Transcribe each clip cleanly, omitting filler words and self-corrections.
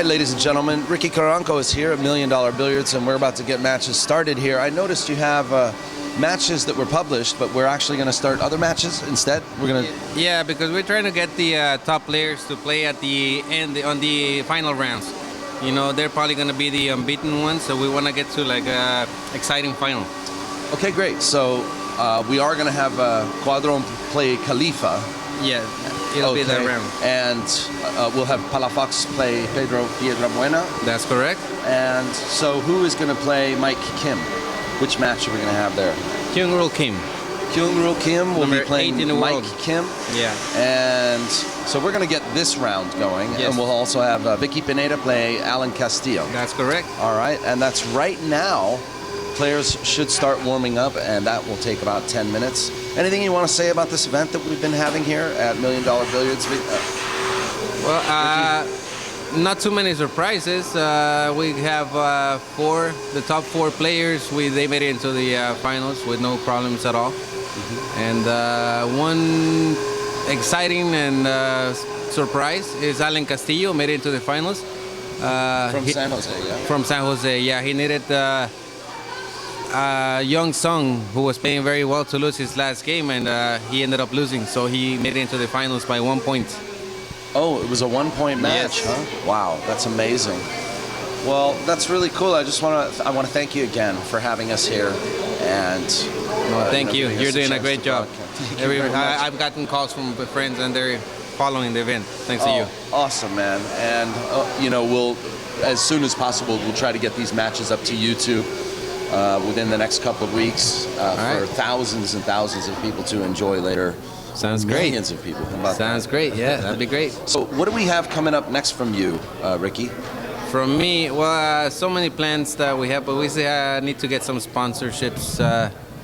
right, ladies and gentlemen, Ricky Caranco is here at $1 Million Billiards, and we're about to get matches started here. I noticed you have matches that were published, but we're actually going to start other matches instead. We're going to... Yeah, because we're trying to get the top players to play at the end on the final rounds. You know, they're probably going to be the unbeaten ones, so we want to get to like a exciting final. Okay, great. So we are going to have Caudron play Khalifa. Yeah, it'll be that round. And we'll have Palafox play Pedro Piedrabuena. That's correct. And so who is going to play Mike Kim? Which match are we going to have there? Kyung-Rul Kim. Kyung-Rul Kim will be playing Mike world. Kim. Yeah. And so we're going to get this round going. Yes. And we'll also have Vicky Pineda play Alan Castillo. That's correct. All right. And that's right now. Players should start warming up, and that will take about 10 minutes. Anything you want to say about this event that we've been having here at $1 Million Billiards? Well, not too many surprises. We have the top four players. They made it into the finals with no problems at all. And one exciting and surprise is Alan Castillo made it into the finals. From San Jose, yeah? From San Jose, yeah. He needed Young Sung, who was playing very well, to lose his last game, and he ended up losing. So he made it into the finals by 1 point. Oh, it was a 1-point match, yes. Huh? Wow, that's amazing. Well, that's really cool. I want to thank you again for having us here, and thank you. You're doing a great job. I've gotten calls from friends, and they're following the event. Thanks to you. Awesome, man. And you know, we'll, as soon as possible, we'll try to get these matches up to YouTube within the next couple of weeks for thousands and thousands of people to enjoy later. Sounds great. Millions of people. How about Sounds that? Great. Yeah, that'd be great. So, what do we have coming up next from you, Ricky? From me, well, so many plans that we have, but we need to get some sponsorships.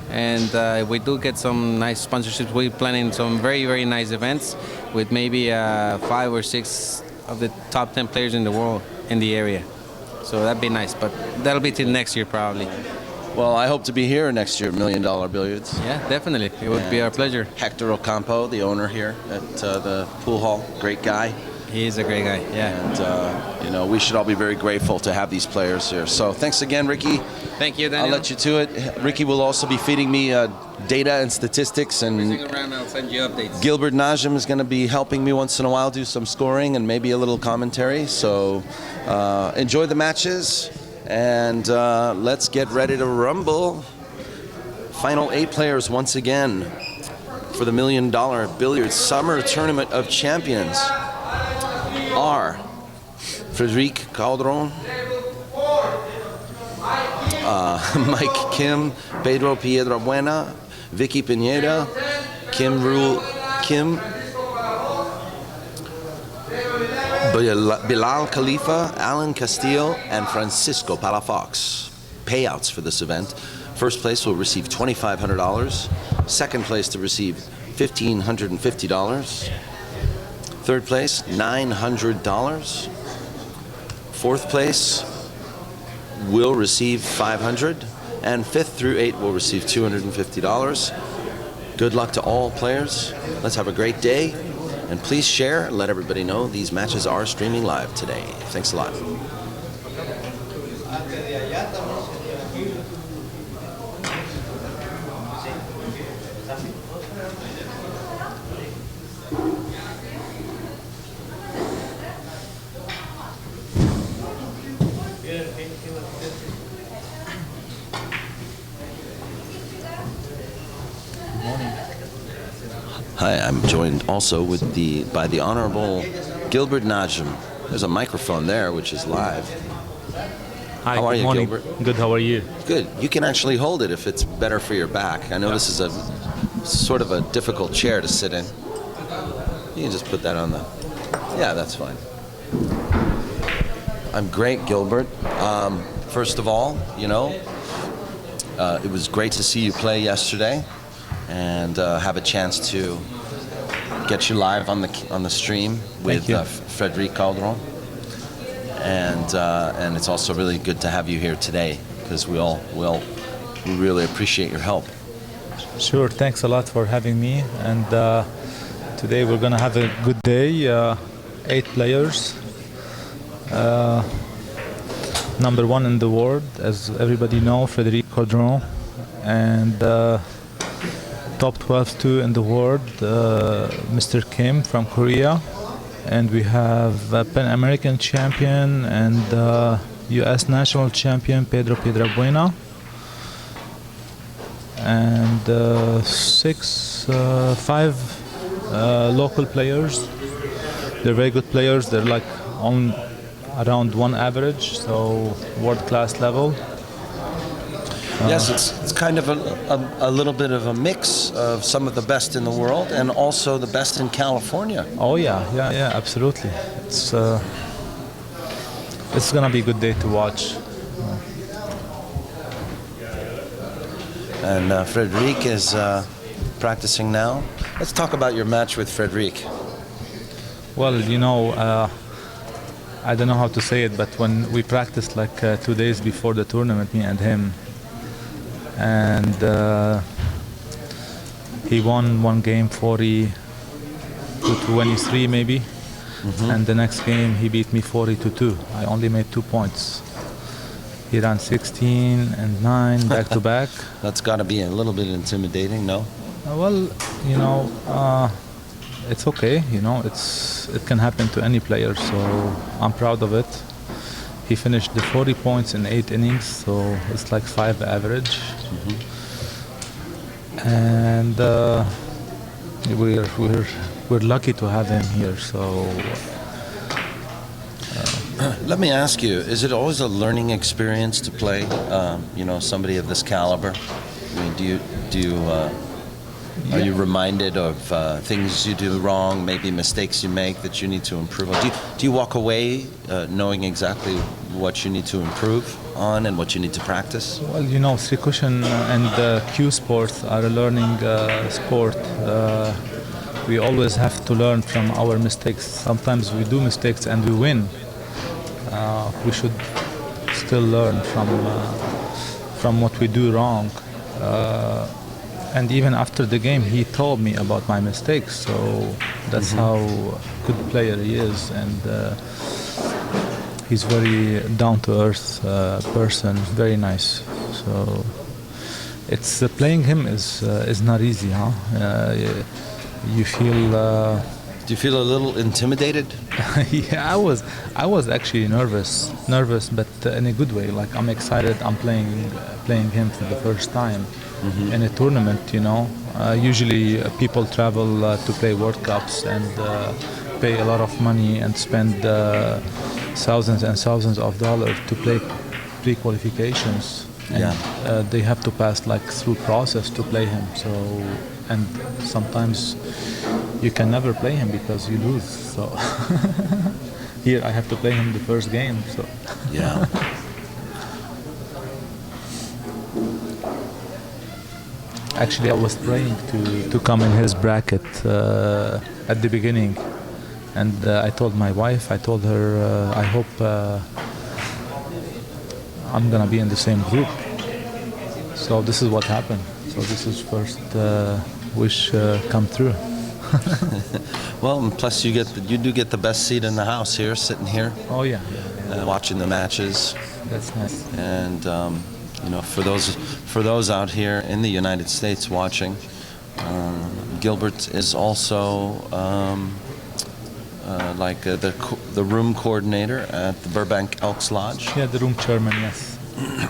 And if we do get some nice sponsorships, we're planning some very, very nice events with maybe 5 or 6 of the top 10 players in the world in the area. So that'd be nice, but that'll be till next year probably. Well, I hope to be here next year, $1 Million Billiards. Yeah, definitely. It would be our pleasure. Hector Ocampo, the owner here at the pool hall, great guy. He is a great guy, yeah. And, you know, we should all be very grateful to have these players here. So thanks again, Ricky. Thank you, Daniel. I'll let you to it. Ricky will also be feeding me data and statistics. And around, I'll send you updates. Gilbert Najm is going to be helping me once in a while do some scoring and maybe a little commentary. So enjoy the matches. And let's get ready to rumble. Final 8 players once again for the $1 Million Billiards Summer Tournament of Champions are Frederic Caudron, Mike Kim, Pedro Piedrabuena, Vicky Pineda, Kyung-Rul Kim, Bilal Khalifa, Alan Castillo, and Francisco Palafox. Payouts for this event. First place will receive $2,500. Second place to receive $1,550. Third place, $900. Fourth place will receive $500. And 5th through 8th will receive $250. Good luck to all players. Let's have a great day. And please share and let everybody know these matches are streaming live today. Thanks a lot. Hi, I'm joined also by the Honorable Gilbert Najm. There's a microphone there, which is live. Hi, how are you, morning. Gilbert? Good, how are you? Good. You can actually hold it if it's better for your back. I know this is a sort of a difficult chair to sit in. You can just put that on the... Yeah, that's fine. I'm great, Gilbert. First of all, you know, it was great to see you play yesterday and have a chance to get you live on the stream with Frederic Caudron, and it's also really good to have you here today because we really appreciate your help. Sure, thanks a lot for having me. And today we're gonna have a good day. 8 players. Number one in the world, as everybody know, Frederic Caudron, and top 12 two in the world, Mr. Kim from Korea, and we have a Pan American champion and U.S. national champion Pedro Piedrabuena, and five local players. They're very good players. They're like on around one average, so world-class level. Yes, it's kind of a little bit of a mix of some of the best in the world and also the best in California. Oh yeah, absolutely. It's gonna be a good day to watch. And Frederic is practicing now. Let's talk about your match with Frederic. Well, you know, I don't know how to say it, but when we practiced like 2 days before the tournament, me and him, and he won one game 40 to 23 maybe, and the next game he beat me 40 to 2. I only made 2 points. He ran 16 and 9 back to back. That's got to be a little bit intimidating, no? Well, you know, it's okay. You know, it can happen to any player, so I'm proud of it. He finished the 40 points in 8 innings, so it's like 5 average. And we're lucky to have him here. So let me ask you: is it always a learning experience to play? You know, somebody of this caliber. I mean, are you reminded of things you do wrong, maybe mistakes you make that you need to improve on? Do you walk away knowing exactly what you need to improve on and what you need to practice? Well, you know, Srikushan and cue sports are a learning sport. We always have to learn from our mistakes. Sometimes we do mistakes and we win. We should still learn from what we do wrong. And even after the game, he told me about my mistakes. So that's how good player he is, and he's very down-to-earth person, very nice. So it's playing him is not easy, huh? You feel. Do you feel a little intimidated? Yeah, I was actually nervous, but in a good way. Like I'm excited. I'm playing him for the first time in a tournament. You know, usually people travel to play World Cups and pay a lot of money and spend thousands and thousands of dollars to play pre-qualifications. And they have to pass like through process to play him. So, and sometimes you can never play him because you lose. So here I have to play him the first game. So yeah. Actually, I was praying to come in his bracket at the beginning, and I told my wife, I told her, I hope I'm gonna be in the same group. So this is what happened. So this is first wish come true. Well, and plus you do get the best seat in the house here, sitting here. Oh yeah. Watching the matches. That's nice. And you know, for those out here in the United States watching, Gilbert is also like the room coordinator at the Burbank Elks Lodge. Yeah, the room chairman, yes.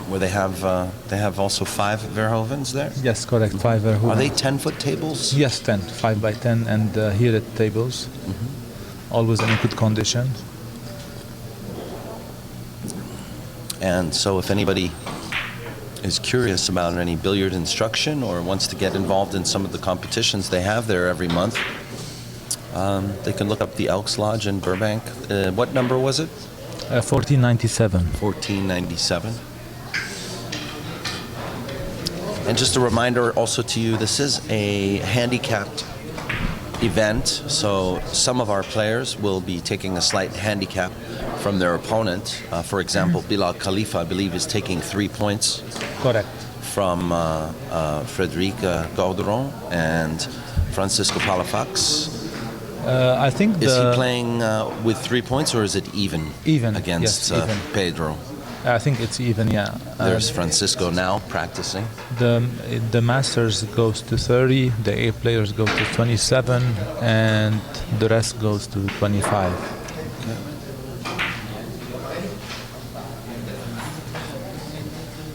Where they have also 5 Verhovens there. Yes, correct. 5 Verhovens. Are they 10-foot tables? Yes, 10, 5 by 10, and heated tables, always in good condition. And so, if anybody is curious about any billiard instruction or wants to get involved in some of the competitions they have there every month, they can look up the Elks Lodge in Burbank. What number was it? 1497. 1497. And just a reminder also to you, this is a handicapped event, so some of our players will be taking a slight handicap from their opponent. For example, Bilal Khalifa, I believe, is taking 3 points. Correct. From Frederic Caudron and Francisco Palafax. I think Is he playing with 3 points, or is it even? Even, Against yes, even. Pedro. I think it's even, yeah. There's Francisco now practicing. The Masters goes to 30, the A players go to 27, and the rest goes to 25. Okay.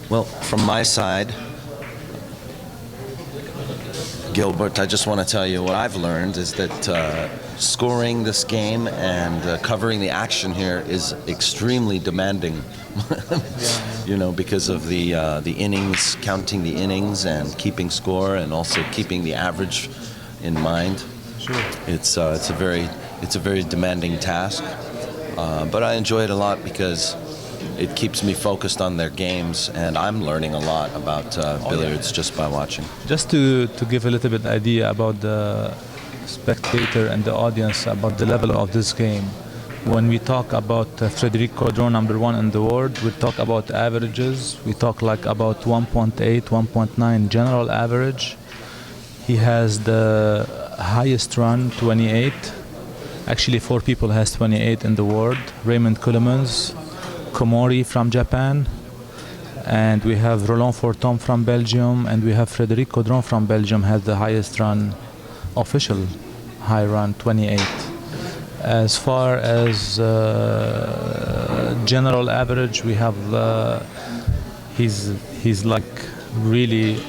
Well, from my side, Gilbert, I just want to tell you what I've learned is that scoring this game and covering the action here is extremely demanding. You know, because of the innings, counting the innings and keeping score, and also keeping the average in mind. Sure. It's a very demanding task, but I enjoy it a lot because it keeps me focused on their games, and I'm learning a lot about billiards just by watching. Just to give a little bit idea about the spectator and the audience about the level of this game. When we talk about Frederic Caudron, number 1 in the world, we talk about averages. We talk like about 1.8, 1.9 general average. He has the highest run, 28. Actually, 4 people has 28 in the world. Raymond Colemans, Komori from Japan, and we have Roland Forton from Belgium, and we have Frederic Caudron from Belgium has the highest run, official high run, 28. As far as general average, we have he's like really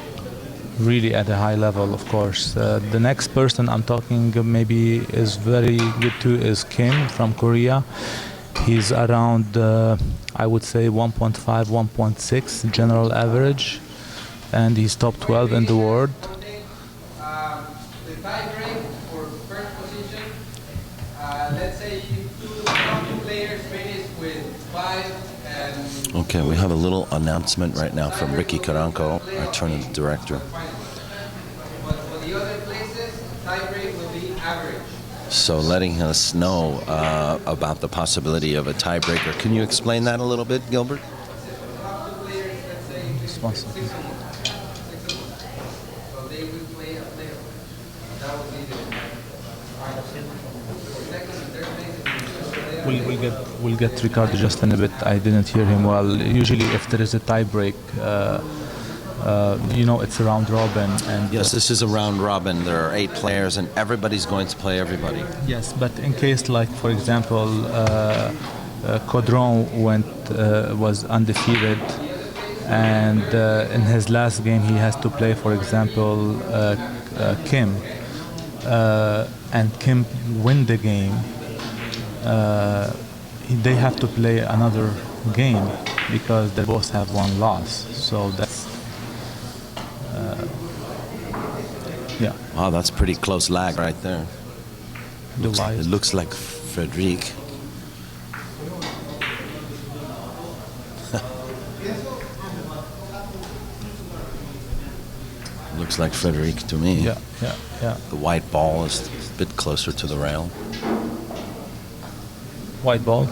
at a high level, of course. The next person I'm talking maybe is very good too is Kim from Korea. He's around I would say 1.5, 1.6 general average, and he's top 12 in the world. The tie break for first position. Let's say two players finish with 5 and... Okay, we have a little announcement right now from Ricky Caranco, our tournament director. But for the other places, tie break will be average. So letting us know about the possibility of a tiebreaker. Can you explain that a little bit, Gilbert? Two players, let's say, 6 of them. So they will play a player. That will be the second and third place. We'll get Ricardo just in a bit. I didn't hear him well. Usually, if there is a tie break, you know, it's a round robin. And Yes, this is a round robin. There are 8 players, and everybody's going to play everybody. yes, but in case, like for example, Caudron was undefeated, and in his last game he has to play, for example, Kim, and Kim win the game. They have to play another game because they both have one loss. So that's yeah. Wow, that's pretty close lag right there. It looks like Frederic. Looks like Frederic to me. Yeah. The white ball is a bit closer to the rail. White ball.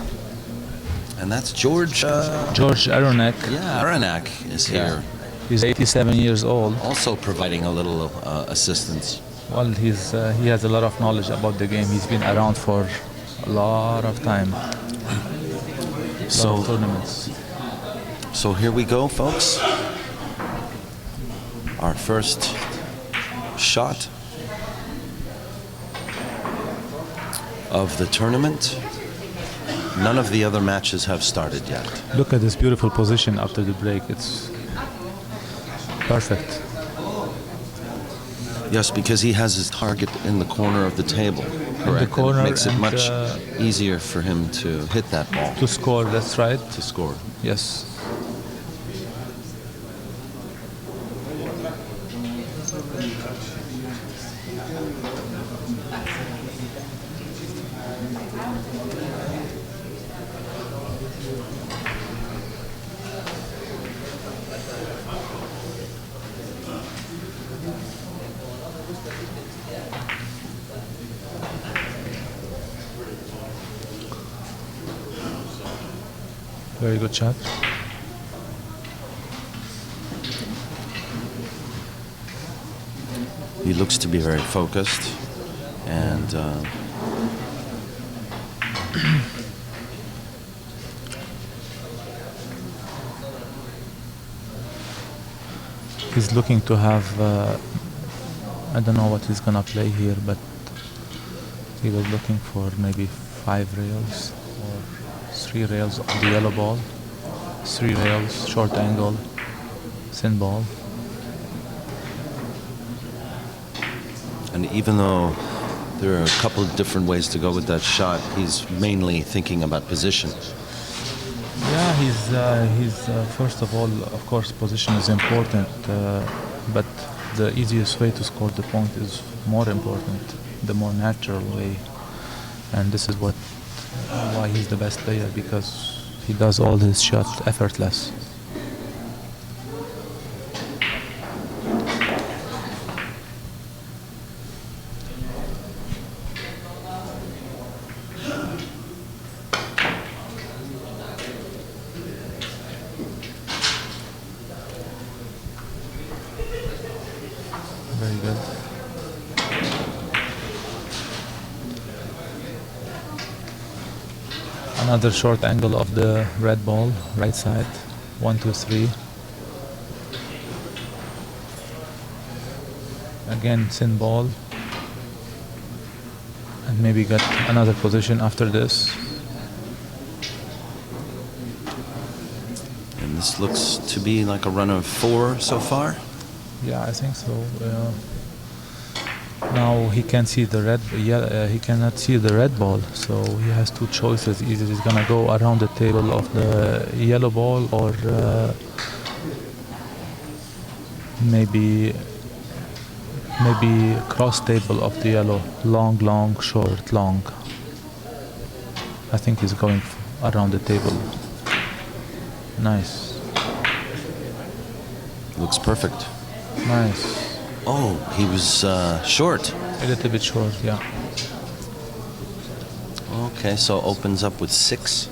And that's George. George Aronek. Yeah, Aranak is here. He's 87 years old. Also providing a little assistance. Well, he has a lot of knowledge about the game. He's been around for a lot of time. So Tournaments. So here we go, folks. Our first shot of the tournament. None of the other matches have started yet. Look at this beautiful position after the break. It's perfect. Yes, because he has his target in the corner of the table. Correct. In the corner, it makes it and, much easier for him to hit that ball. To score, that's right. To score. Yes. Very good shot. He looks to be very focused, and He's looking to have, I don't know what he's gonna play here, but he was looking for maybe 5 rails or 3 rails on the yellow ball, 3 rails, short angle, thin ball. And even though there are a couple of different ways to go with that shot, he's mainly thinking about position. Yeah, he's first of all, of course, position is important, but the easiest way to score the point is more important, the more natural way. And this is why he's the best player, because he does all his shots effortless. Very good. Another short angle of the red ball, right side. 1, 2, 3. Again, thin ball. And maybe get another position after this. And this looks to be like a run of 4 so far. Yeah, I think so. Now he can see the red. He cannot see the red ball, so he has 2 choices. Either he's gonna go around the table of the yellow ball, or maybe cross table of the yellow. Long, long, short, long. I think he's going around the table. Nice. Looks perfect. Nice. Oh, he was short. A little bit short, yeah. Okay, so opens up with 6.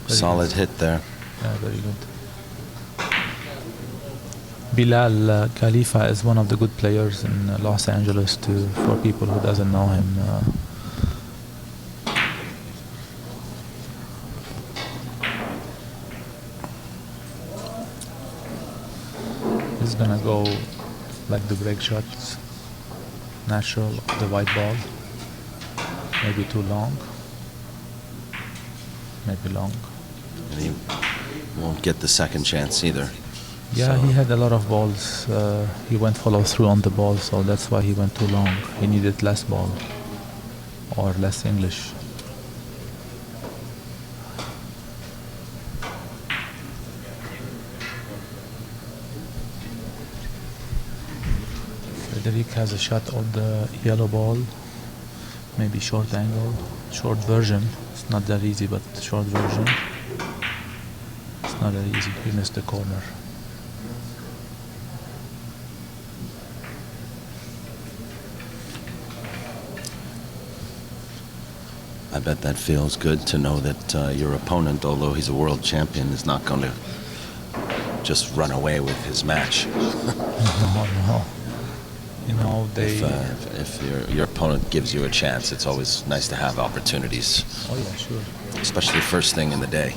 Solid hit there. Yeah, very good. Bilal, Khalifa is one of the good players in Los Angeles too, for people who doesn't know him. He's gonna go like the break shots, natural, the white ball, maybe too long, maybe long. And he won't get the second chance either. Yeah, So he had a lot of balls. He went follow through on the ball, so that's why he went too long. He needed less ball or less English. Frederic has a shot of the yellow ball, maybe short angle, short version. It's not that easy, but short version. It's not that easy. He missed the corner. I bet that feels good to know that your opponent, although he's a world champion, is not going to just run away with his match. No. You know, If your opponent gives you a chance, it's always nice to have opportunities. Oh yeah, sure. Especially first thing in the day.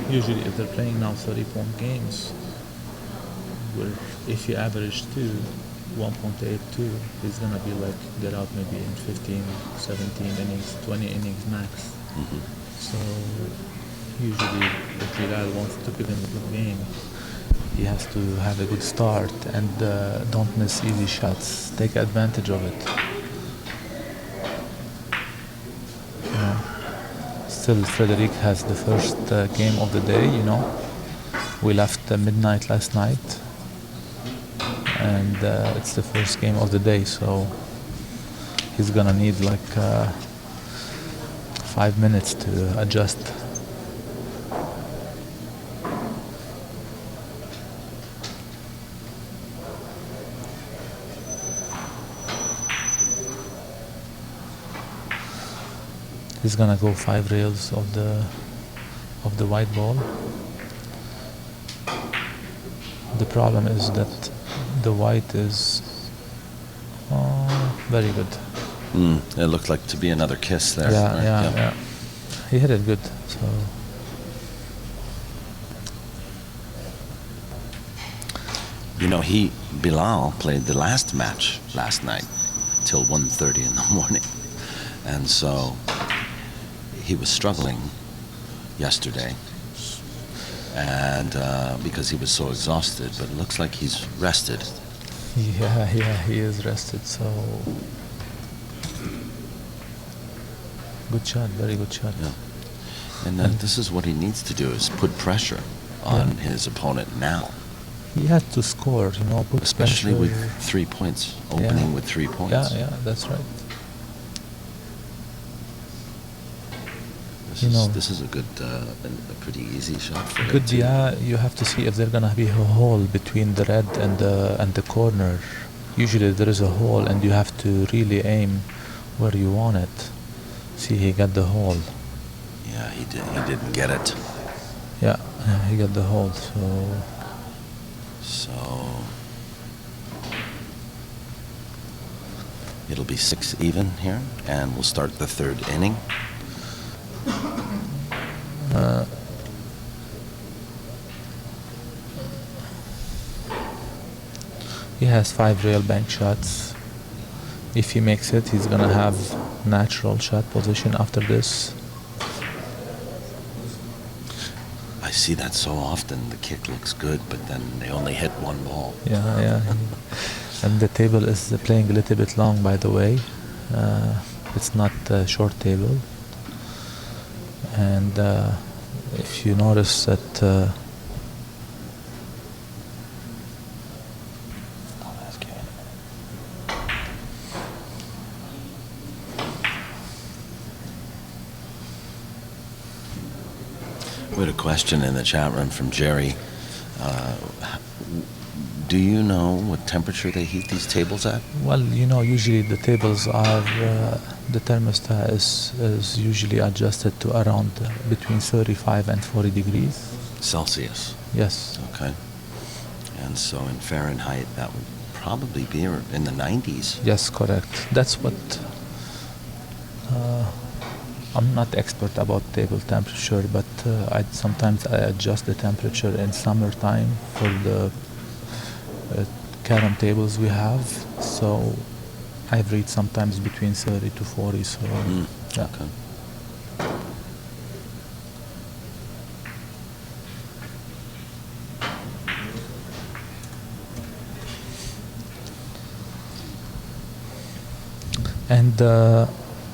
Usually if they're playing now 30-point games, where if you average 1.82, he's gonna be like get out maybe in 15, 17 innings, 20 innings max. Mm-hmm. So usually if Bilal wants to give him a good game, he has to have a good start and don't miss easy shots. Take advantage of it. Still, Frederic has the first game of the day, you know. We left midnight last night, and it's the first game of the day, so he's gonna need like 5 minutes to adjust. He's gonna go 5 rails of the white ball. The problem is that the white is very good. It looked like to be another kiss there. Yeah, right? yeah. He hit it good. So You know, Bilal played the last match last night till 1:30 in the morning. And so he was struggling yesterday, and because he was so exhausted, but it looks like he's rested. yeah, he is rested. So good shot, very good shot. Yeah. And this is what he needs to do, is put pressure on his opponent now. He had to score, you know, put Especially pressure. with 3 points, opening with 3 points. Yeah, that's right. This is a good, a pretty easy shot for him. Good, yeah. You have to see if there's gonna be a hole between the red and the corner. Usually there is a hole, and you have to really aim where you want it. See, he got the hole. Yeah, he didn't get it. Yeah, he got the hole. So it'll be 6 even here, and we'll start the 3rd inning. He has 5 rail bank shots. If he makes it, he's gonna have natural shot position after this. I see that so often. The kick looks good, but then they only hit 1 ball. Yeah. And the table is playing a little bit long, by the way. It's not a short table. And if you notice that We had a question in the chat room from Jerry. Do you know what temperature they heat these tables at? well, you know, usually the tables are, the thermostat is usually adjusted to around between 35 and 40 degrees. Celsius. Yes. Okay. And so in Fahrenheit, that would probably be in the 90s. Yes, correct. That's what... I'm not expert about table temperature, but sometimes I adjust the temperature in summertime for the carom tables we have. So I've read sometimes between 30 to 40. So yeah. Okay. And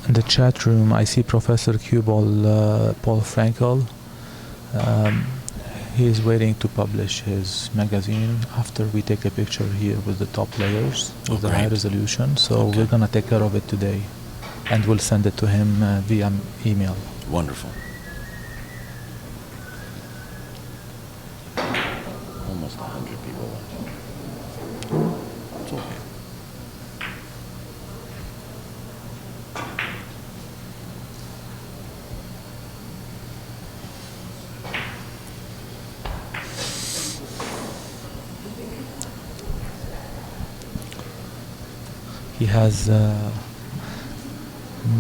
in the chat room, I see Professor Paul Frankel. He is waiting to publish his magazine after we take a picture here with the top players with the high resolution. So we're gonna take care of it today, and we'll send it to him via email. Wonderful. Almost 100 people watching. It's okay. He has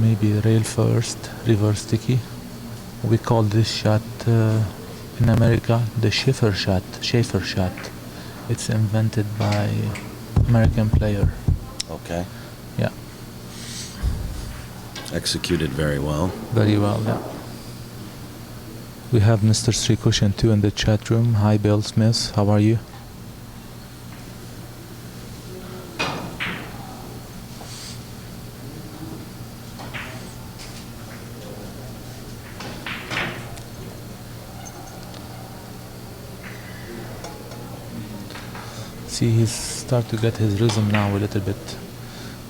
maybe rail first, reverse sticky. We call this shot in America the Schaefer shot. It's invented by American player. Okay. Yeah. Executed very well. Very well, yeah. We have Mr. Srikushan too in the chat room. Hi, Bill Smith. How are you? See, he's start to get his rhythm now a little bit.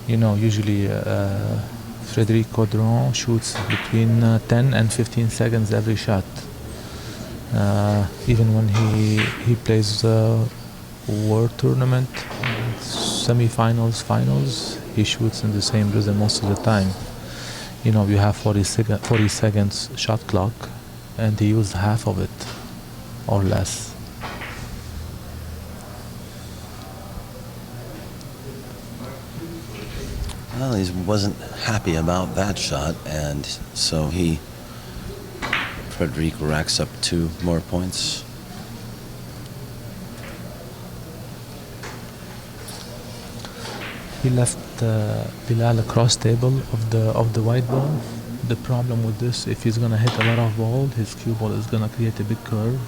You know, usually Frederic Caudron shoots between 10 and 15 seconds every shot. Even when he plays World Tournament, semi-finals, finals, he shoots in the same rhythm most of the time. You have 40 seconds shot clock, and he used half of it or less. Well, he wasn't happy about that shot, and so Frederic racks up 2 more points. He left Bilal across table of the white ball. The problem with this, if he's gonna hit a lot of ball, his cue ball is gonna create a big curve,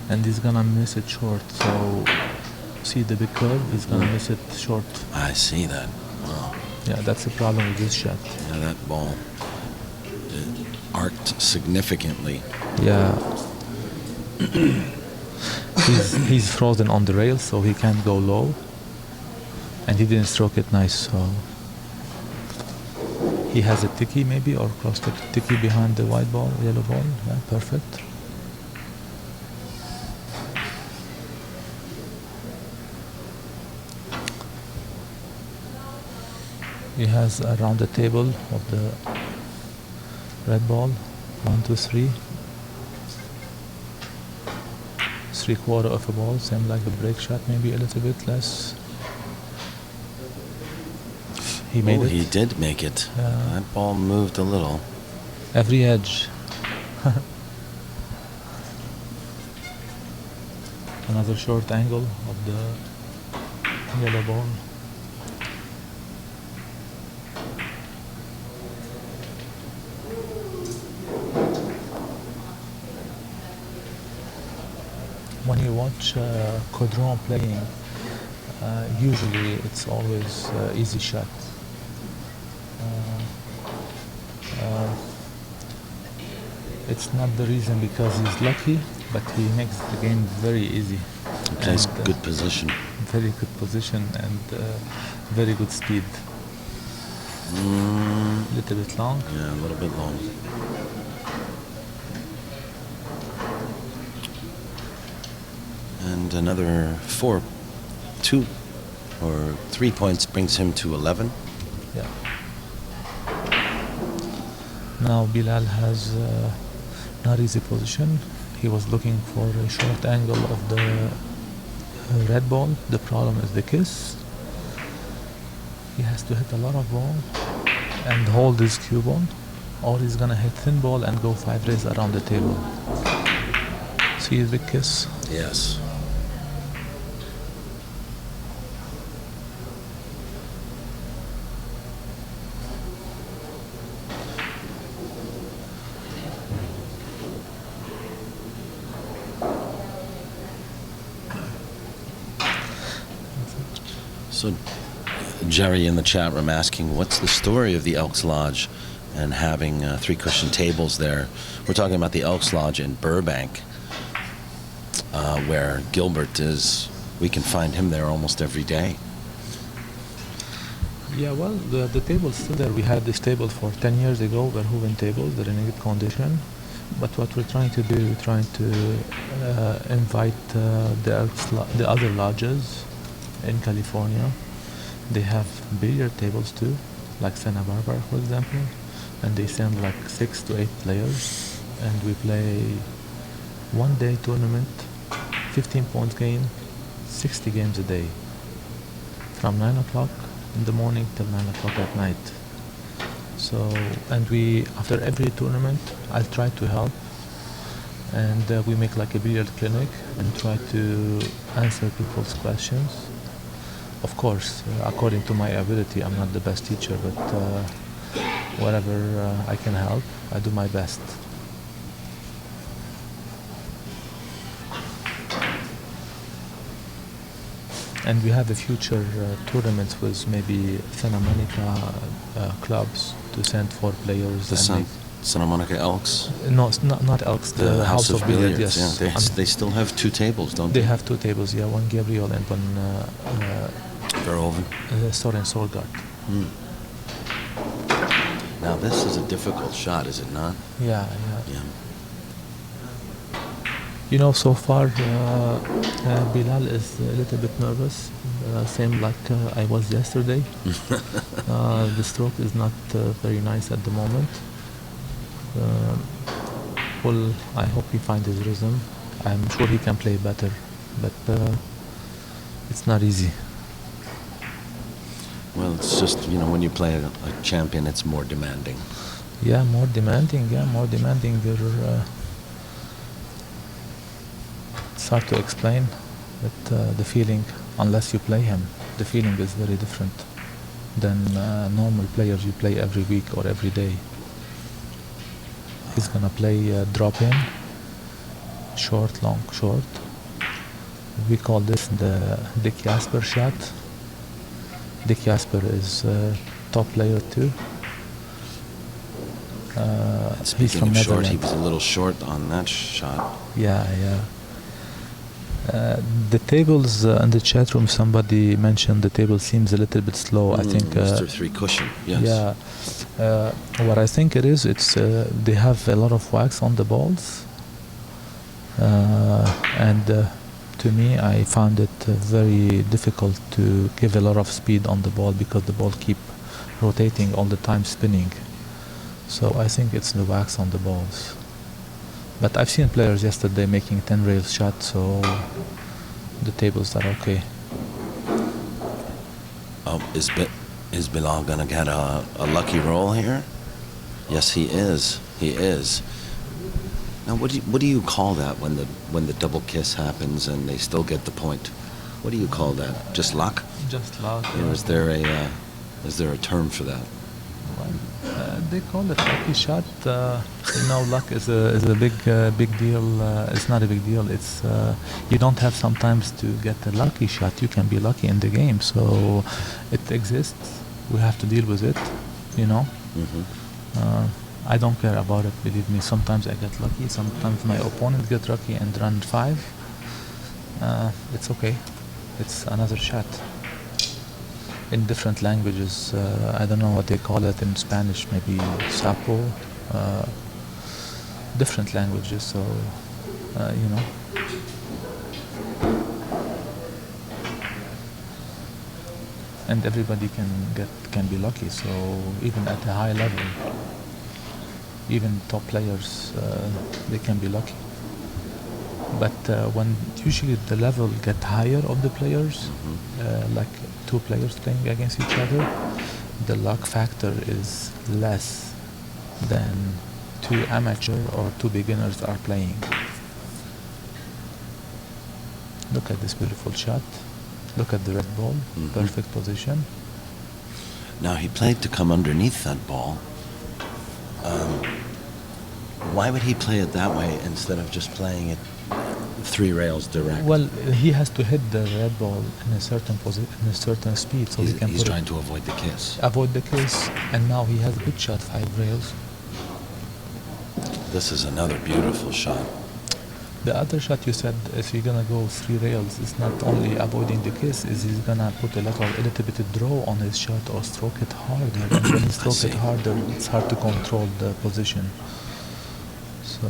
and he's gonna miss it short. So, see the big curve? He's gonna miss it short. I see that. Wow. Yeah, that's the problem with this shot. Yeah, that ball arced significantly. Yeah. he's frozen on the rail, so he can't go low. And he didn't stroke it nice, so he has a ticky maybe, or cross ticky behind the white ball, yellow ball. Yeah, perfect. He has around the table of the red ball, 1, 2, 3. 3/4 of a ball, same like the break shot, maybe a little bit less. He made it. He did make it. That ball moved a little. Every edge. Another short angle of the yellow ball. When you watch Caudron playing, usually it's always easy shot. It's not the reason because he's lucky, but he makes the game very easy. He plays good position. Very good position and very good speed. A little bit long. Yeah, a little bit long. And another 2 or 3 points brings him to 11. Yeah. Now Bilal has not easy position. He was looking for a short angle of the red ball. The problem is the kiss. He has to hit a lot of ball and hold his cue ball, or he's gonna hit thin ball and go 5 rays around the table. See the kiss? Yes. So, Jerry in the chat room asking, what's the story of the Elks Lodge and having 3 cushion tables there? We're talking about the Elks Lodge in Burbank, where Gilbert is. We can find him there almost every day. Yeah, well, the table's still there. We had this table for 10 years ago, Verhoeven tables. They're in good condition. But what we're trying to do, we're trying to invite the other lodges in California. They have billiard tables too, like Santa Barbara, for example, and they send like 6 to 8 players, and we play 1 day tournament, 15 points game, 60 games a day, from 9 o'clock in the morning till 9 o'clock at night. So, and we, after every tournament, I'll try to help, and we make like a billiard clinic and try to answer people's questions. Of course, according to my ability, I'm not the best teacher, but whatever I can help, I do my best. And we have a future tournaments with maybe Santa Monica clubs to send 4 players. The Santa Monica Elks? No, not Elks. The House of Billiards. Yes. Yeah, they still have 2 tables, don't they? They have 2 tables. Yeah, one Gabriel and one Verhoeven. Soren Sorgard. Now this is a difficult shot, is it not? Yeah. You know, so far Bilal is a little bit nervous, same like I was yesterday. The stroke is not very nice at the moment. Well, I hope he finds his rhythm. I'm sure he can play better, but it's not easy. Well, it's just, you know, when you play a champion, it's more demanding. Yeah, more demanding. Yeah, more demanding. It's hard to explain, but the feeling, unless you play him, the feeling is very different than normal players you play every week or every day. He's gonna play drop in, short, long, short. We call this the Dick Jasper shot. Dick Jasper is top player too. He's from Speaking of short, Netherlands. he was a little short on that shot. Yeah. The tables in the chat room, somebody mentioned the table seems a little bit slow. I think Mr. Three Cushion, yes. Yeah. What I think it is, it's they have a lot of wax on the balls, and to me, I found it very difficult to give a lot of speed on the ball because the ball keep rotating all the time, spinning. So I think it's the wax on the balls. But I've seen players yesterday making 10 rails shots, so the tables are okay. Oh, is Bilal gonna get a lucky roll here? Yes, he is. He is. Now, what do you call that when the double kiss happens and they still get the point? What do you call that? Just luck? Just luck. Or is there a term for that? They call it lucky shot. You know, luck is a big deal. It's not a big deal. It's you don't have sometimes to get a lucky shot. You can be lucky in the game, so it exists. We have to deal with it. You know. Mm-hmm. I don't care about it. Believe me. Sometimes I get lucky. Sometimes my opponent get lucky and run 5. It's okay. It's another shot. In different languages, I don't know what they call it in Spanish, maybe sapo, different languages, so, you know. And everybody can be lucky, so even at a high level, even top players, they can be lucky. But when usually the level get higher of the players, like 2 players playing against each other, the luck factor is less than 2 amateur or 2 beginners are playing. Look at this beautiful shot. Look at the red ball, perfect position. Now, he played to come underneath that ball. Why would he play it that way instead of just playing it 3 rails direct? Well, he has to hit the red ball in a certain in a certain speed, so he can. He's trying to avoid the kiss. Avoid the kiss, and now he has a good shot, 5 rails. This is another beautiful shot. The other shot you said, if you're gonna go 3 rails, it's not only avoiding the kiss, is he's gonna put a little bit of draw on his shot or stroke it harder. And when he stroke it harder, it's hard to control the position. So.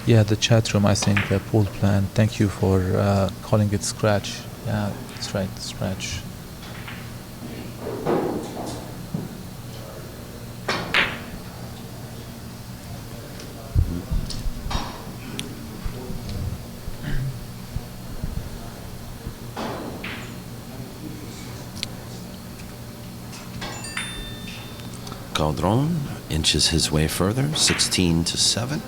Yeah, the chat room, I think, pool plan. Thank you for calling it scratch. Yeah, that's right, scratch. Caudron inches his way further, 16-7.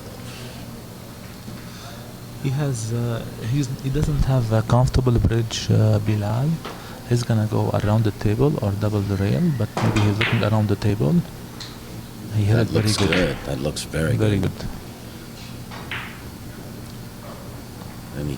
He has, he doesn't have a comfortable bridge, Bilal. He's gonna go around the table or double the rail, but maybe he's looking around the table. He hit it very good. That looks very Very good. good. And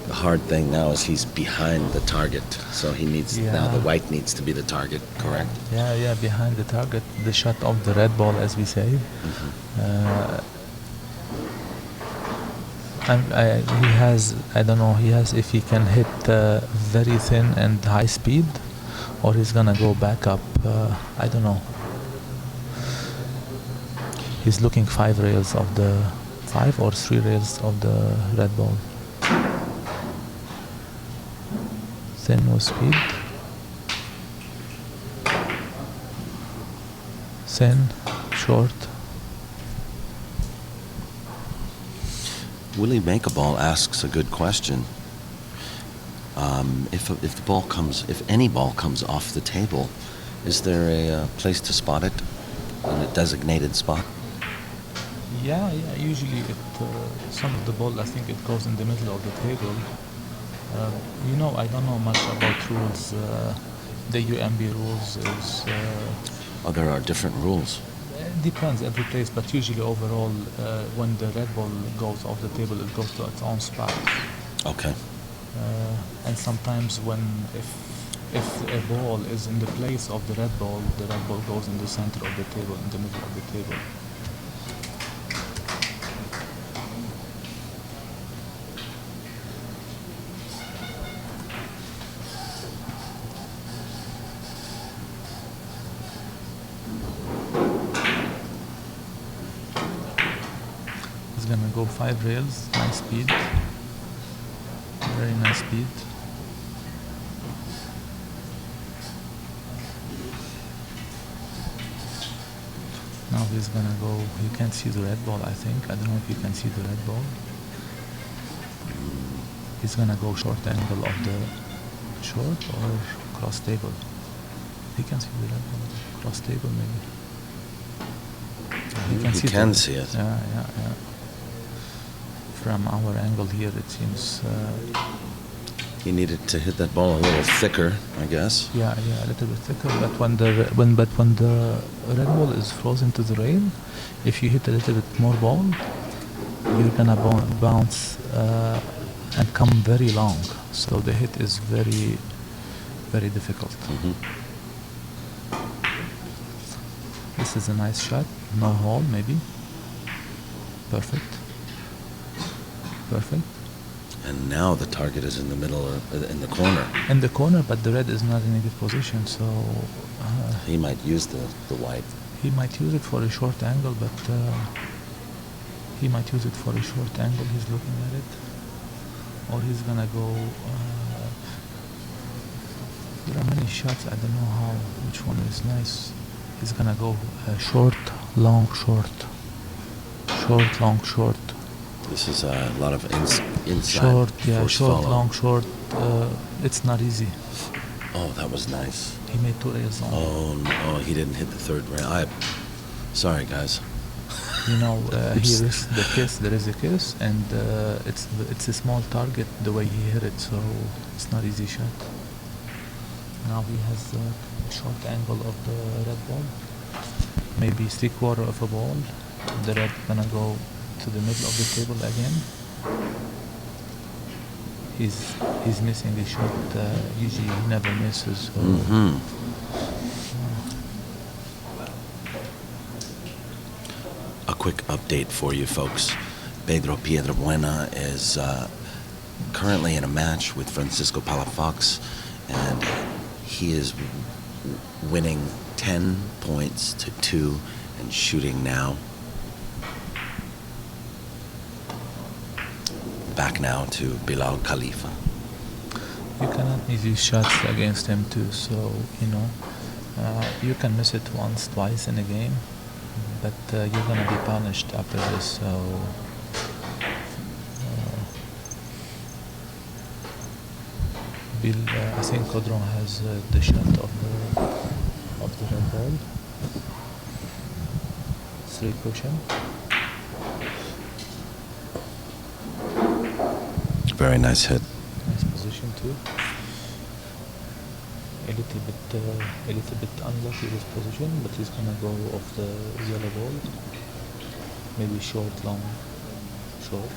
the hard thing now is he's behind the target, so he needs now the white needs to be the target, correct? Yeah, behind the target, the shot of the red ball, as we say. Mm-hmm. He has, I don't know, if he can hit very thin and high speed, or he's gonna go back up. I don't know. He's looking 5 rails of the 5 or 3 rails of the red ball. Thin no speed. Thin, short. Willie Make a Ball asks a good question. If the ball comes, if any ball comes off the table, is there a place to spot it, in a designated spot? Yeah. Usually, some of the ball, I think it goes in the middle of the table. I don't know much about rules. The UMB rules is. Oh, there are different rules. It depends every place, but usually overall, when the red ball goes off the table, it goes to its own spot. Okay. And sometimes if a ball is in the place of the red ball goes in the center of the table, in the middle of the table. He's gonna go 5 rails, nice speed. Very nice speed. Now he's gonna go, you can't see the red ball, I think. I don't know if you can see the red ball. He's gonna go short angle of the short or cross table. He can see the red ball. Cross table maybe. You can see it. Yeah. From our angle here, it seems. He needed to hit that ball a little thicker, I guess. Yeah, a little bit thicker. But when the red ball is frozen to the rail, if you hit a little bit more ball, you're gonna bounce and come very long. So the hit is very, very difficult. Mm-hmm. This is a nice shot. No hole, maybe. Perfect. And now the target is in the middle, in the corner. In the corner, but the red is not in a good position, so... he might use the white. He might use it for a short angle, but... He's looking at it. Or he's gonna go... there are many shots, I don't know which one is nice. He's gonna go short, long, short. Short, long, short. This is a lot of inside. Short, follow. long, short. It's not easy. Oh, that was nice. He made 2 rails on. Oh, no, he didn't hit the third rail. Sorry, guys. Here is the kiss. There is a kiss, and it's a small target the way he hit it, so it's not easy shot. Now he has a short angle of the red ball, maybe 3/4 of a ball. The red gonna go to the middle of the table again. He's missing a shot. Usually he never misses. So A quick update for you folks. Pedro Piedrabuena is currently in a match with Francisco Palafox, and he is winning 10 points to 2 and shooting now. Back now to Bilal Khalifa. You cannot miss these shots against him too, so you can miss it once, twice in a game, but you're gonna be punished after this. So I think Caudron has the shot of the red ball. 3 cushion. Very nice hit. Nice position too. A little bit unlucky this position, but he's gonna go off the yellow ball. Maybe short, long, short.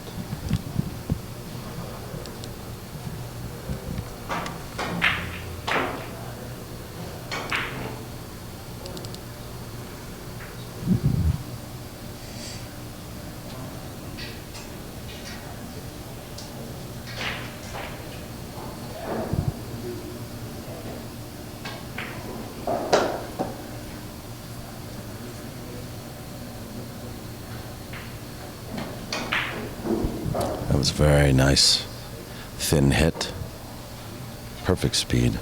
was very nice. Thin hit. Perfect speed.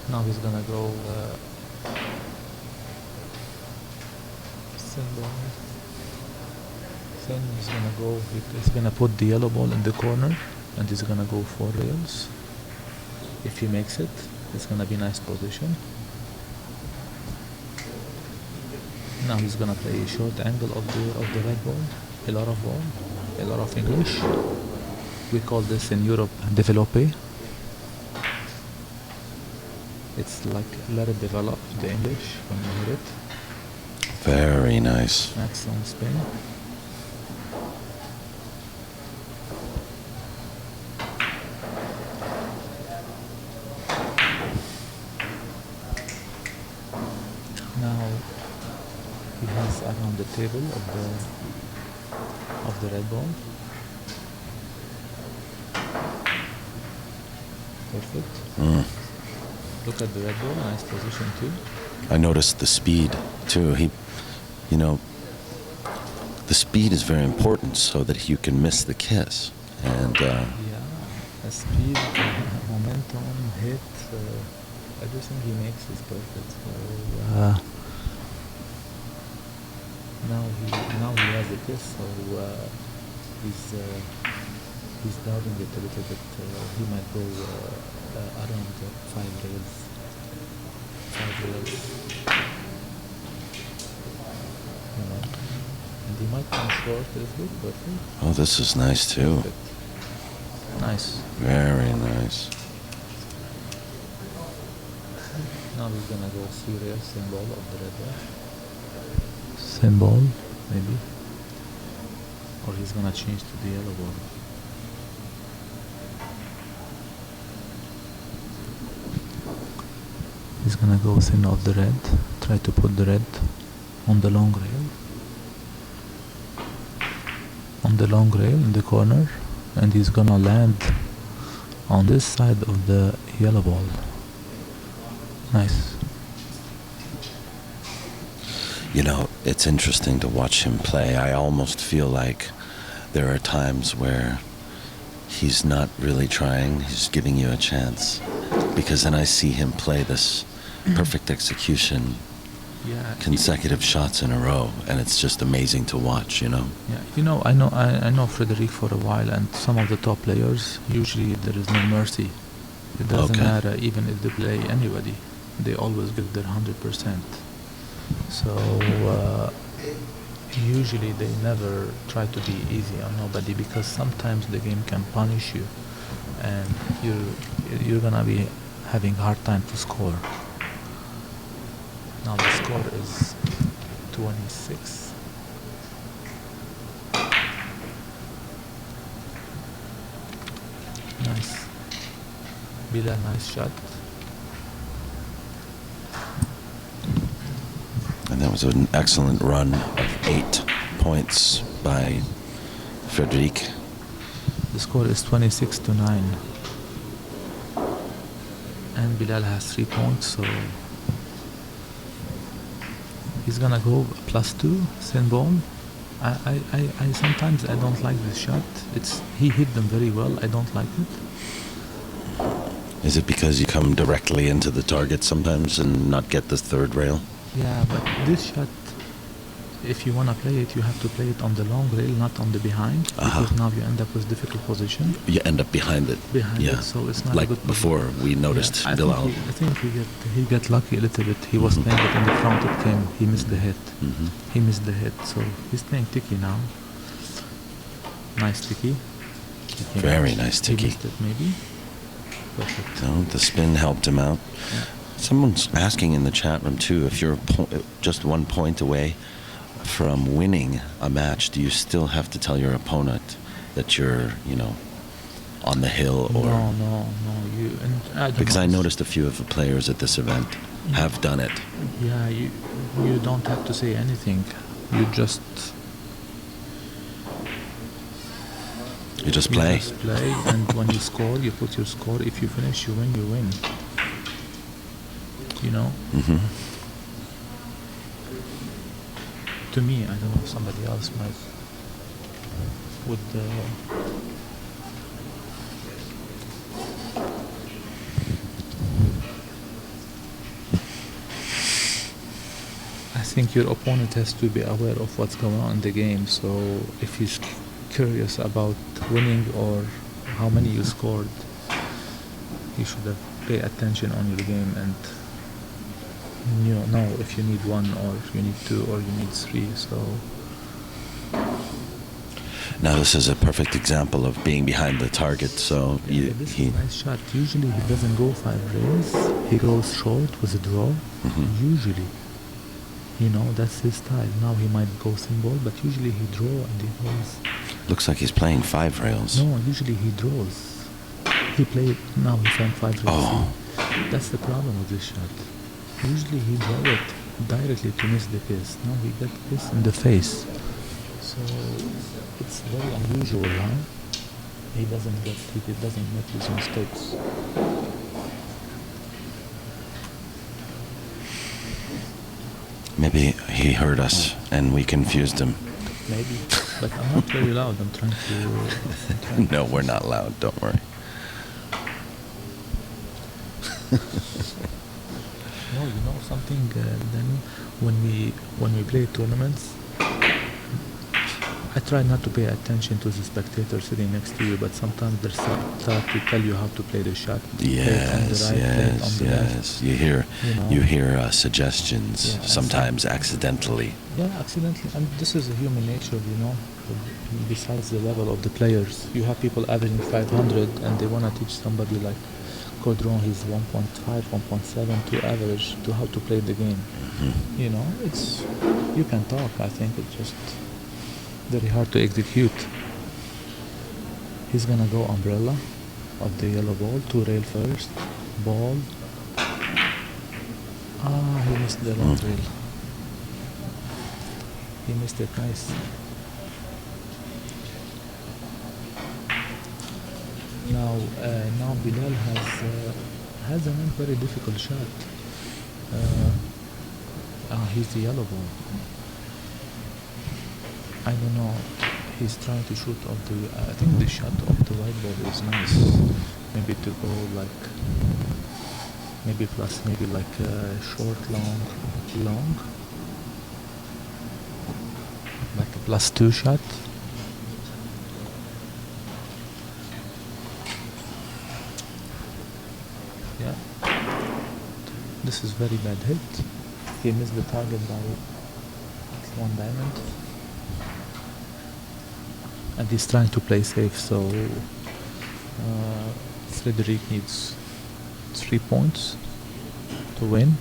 Now he's gonna go thin ball. Then he's gonna go. He's gonna put the yellow ball in the corner, and he's gonna go 4 rails. If he makes it, it's gonna be nice position. Now he's gonna play a short angle of the red ball, a lot of English. We call this in Europe développé. It's like let it develop the English when you hit it. Very nice. Excellent spin. Now he has around the table of the red ball. Perfect. Look at the red ball, nice position too. I noticed the speed too. The speed is very important so that you can miss the kiss. And yeah, the speed, momentum, hit, everything he makes is perfect. So, now he has a kiss, so he's doubting it a little bit. He might go around 5 rails. 5 rails. You know. And he might come short a little bit, perfect. oh, this is nice too. Perfect. Nice. Very nice. Now he's gonna go 3 rails, same ball of the red ball. Same ball, maybe. Or he's gonna change to the yellow ball. He's gonna go thin of the red, try to put the red on the long rail. On the long rail in the corner, and he's gonna land on this side of the yellow ball. Nice. You know, it's interesting to watch him play. I almost feel like there are times where he's not really trying, he's giving you a chance. Because then I see him play this perfect execution, Yeah. consecutive shots in a row, and it's just amazing to watch, you know? Yeah. You know, I know Frederic for a while, and some of the top players, usually there is no mercy. It doesn't Okay. matter even if they play anybody. They always give their 100%. So usually they never try to be easy on nobody, because sometimes the game can punish you, and you're gonna be having hard time to score. Now the score is 26. Nice. Bilal, nice shot. And that was an excellent run of 8 points by Frederic. The score is 26-9. And Bilal has 3 points, so he's gonna go +2, thin ball. I sometimes I don't like this shot. He hit them very well. I don't like it. Is it because you come directly into the target sometimes and not get the third rail? Yeah, but this shot, if you wanna play it, you have to play it on the long rail, not on the behind, because now you end up with difficult position. You end up behind it. Behind Yeah. it, so it's not Like a good before, we noticed I Bilal. think he got lucky a little bit. He was playing it in the front. It came. He missed the hit. He missed the hit. So he's playing tiki now. Nice tiki. Very nice He tiki. missed it maybe. Perfect. No, the spin helped him out. Yeah. Someone's asking in the chat room too, if you're just 1 point away from winning a match, do you still have to tell your opponent that you're, on the hill? Or No. You and I don't because I know. noticed a few of the players at this event have done it. Yeah, you don't have to say anything. You just play. You just play, and when you score, you put your score. If you finish, you win. You win. you know. Mm-hmm. To me, I don't know if somebody else might would. I think your opponent has to be aware of what's going on in the game. So if he's curious about winning or how many you scored, you should have pay attention on your game and know if you need one or you need two or you need three. So Now this is a perfect example of being behind the target. So this is a nice shot. Usually he doesn't go 5 rails. He goes short with a draw. Usually, that's his style. Now he might go symbol, but usually he draw and he goes. Looks like he's playing 5 rails. No, usually he draws. He played. Now he's on 5 rails. Oh. That's the problem with this shot. Usually he draw it directly to miss the piece. Now he got this in the face. So it's very unusual, huh? He doesn't make these mistakes. Maybe he heard us and we confused him. Maybe, but I'm not very loud. I'm trying to. No, we're not loud. Don't worry. No, something. Then when we play tournaments, I try not to pay attention to the spectator sitting next to you, but sometimes they start to tell you how to play the shot. Yes. Left. You hear suggestions, sometimes accidentally. Yeah, accidentally, and this is a human nature, Besides the level of the players, you have people averaging 500, and they want to teach somebody like Caudron, he's 1.5, 1.7 to average to how to play the game. It's you can talk. I think it's just very hard to execute. He's gonna go umbrella of the yellow ball, 2 rail first, ball. He missed the long rail. He missed it nice. Now Bilal has a very difficult shot. He's the yellow ball. I don't know. He's trying to shoot off the. I think the shot of the white ball is nice. Maybe to go like. Maybe plus maybe like short, long. Like a +2 shot. Yeah. This is very bad hit. He missed the target by 1 diamond. And he's trying to play safe, so Frederic needs 3 points to win.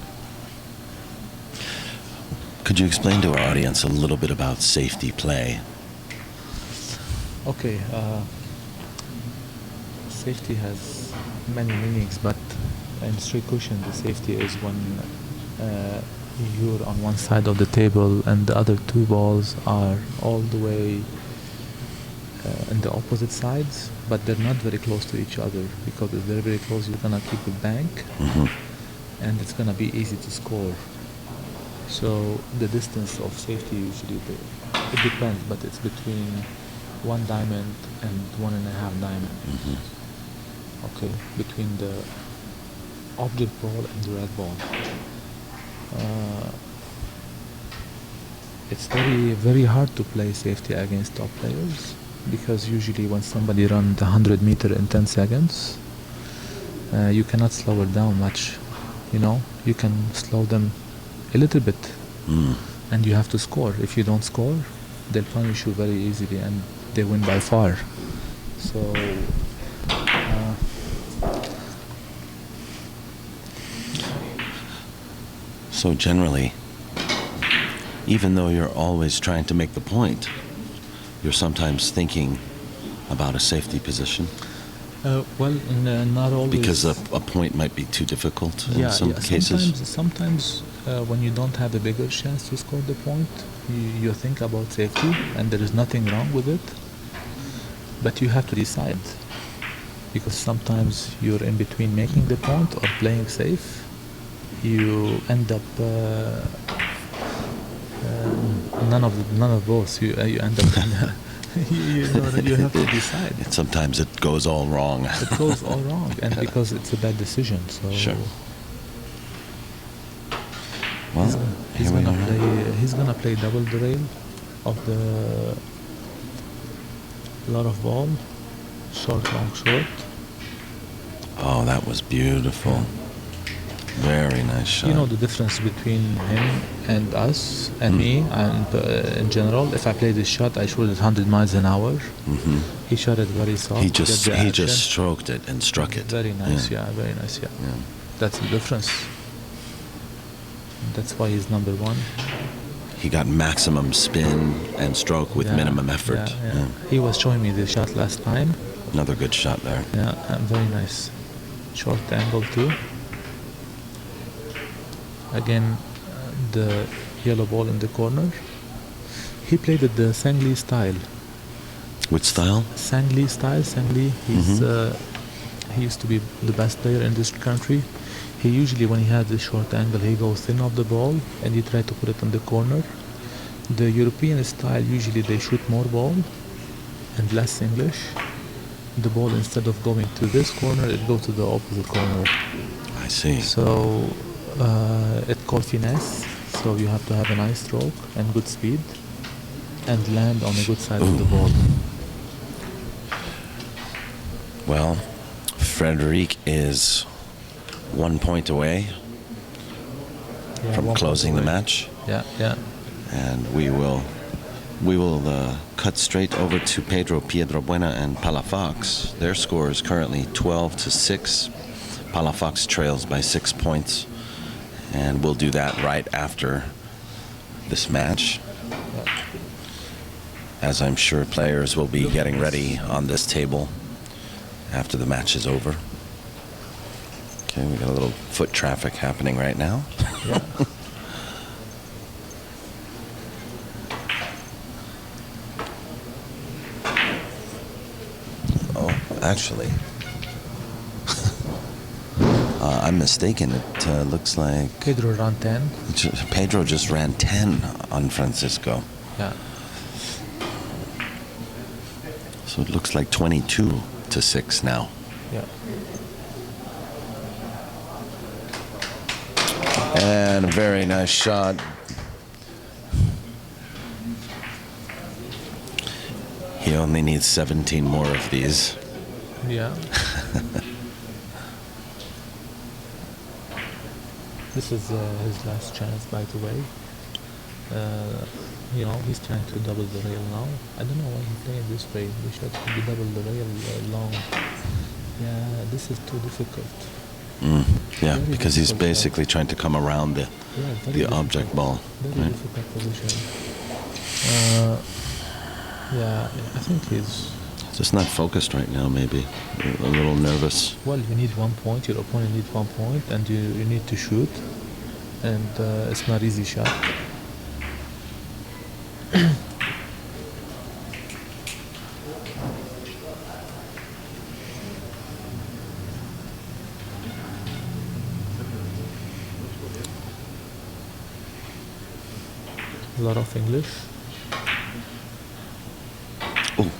Could you explain to our audience a little bit about safety play? Okay, safety has many meanings, but in straight cushion, the safety is when you're on one side of the table and the other 2 balls are all the way in the opposite sides, but they're not very close to each other, because if they're very close, you're gonna keep a bank, and it's gonna be easy to score. So the distance of safety usually, it depends, but it's between 1 diamond and 1.5 diamond. Okay, between the object ball and the red ball. It's very, very hard to play safety against top players, because usually when somebody runs 100 meter in 10 seconds, you cannot slow it down much. You can slow them a little bit, and you have to score. If you don't score, they'll punish you very easily, and they win by far. So generally, even though you're always trying to make the point, you're sometimes thinking about a safety position? Not always. Because a point might be too difficult in some cases? Sometimes when you don't have a bigger chance to score the point, you think about safety, and there is nothing wrong with it. But you have to decide, because sometimes you're in between making the point or playing safe. you end up none of both. You end up you have to decide. Sometimes it goes all wrong. It goes all wrong, and because it's a bad decision. So Sure. Well, he's gonna play double the rail of the lot of ball, short, long, short. Oh, that was beautiful. Very nice shot. You know the difference between him and us and me, and in general. If I play this shot, I shoot it 100 miles an hour. He shot it very soft. He just stroked it and struck it. Very nice, yeah, very nice, yeah. That's the difference. That's why he's number one. He got maximum spin and stroke with minimum effort. Yeah. He was showing me the shot last time. Another good shot there. Yeah, very nice. Short angle too. Again, the yellow ball in the corner. He played it the Sangli style. Which style? Sangli style. Sangli. He used to be the best player in this country. He usually, when he had the short angle, he goes thin off the ball and he try to put it on the corner. The European style, usually they shoot more ball and less English. The ball, instead of going to this corner, it goes to the opposite corner. I see. So it's called finesse. So you have to have a nice stroke and good speed and land on the good side of the ball. Well, Frederic is 1 point away from closing the match. Yeah. And we will cut straight over to Pedro Buena and Palafox. Their score is currently 12-6. Palafox trails by 6 points, and we'll do that right after this match, as I'm sure players will be getting ready on this table after the match is over. Okay, we got a little foot traffic happening right now. Yeah. Oh, actually, I'm mistaken. It looks like Pedro ran 10. Pedro just ran 10 on Francisco. Yeah. So it looks like 22-6 now. Yeah. And a very nice shot. He only needs 17 more of these. Yeah. This is his last chance, by the way. He's trying to double the rail now. I don't know why he's playing this way. We should be double the rail long. Yeah, this is too difficult. Yeah, Very because he's difficult basically trying to come around the object ball. Very Right? difficult position. Yeah, I think he's... Just not focused right now, maybe. A little nervous. Well, you need 1 point. Your opponent needs 1 point, and you need to shoot. And it's not easy shot. A lot of English. Oh.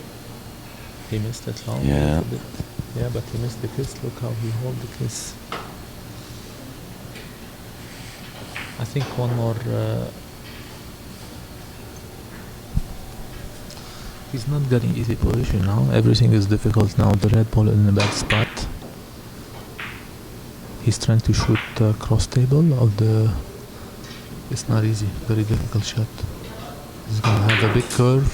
He missed it long. Yeah. A bit. Yeah, but he missed the kiss. Look how he hold the kiss. I think one more. He's not getting easy position now. Everything is difficult now. The red ball in a bad spot. He's trying to shoot cross table of the. It's not easy. Very difficult shot. He's gonna have a big curve.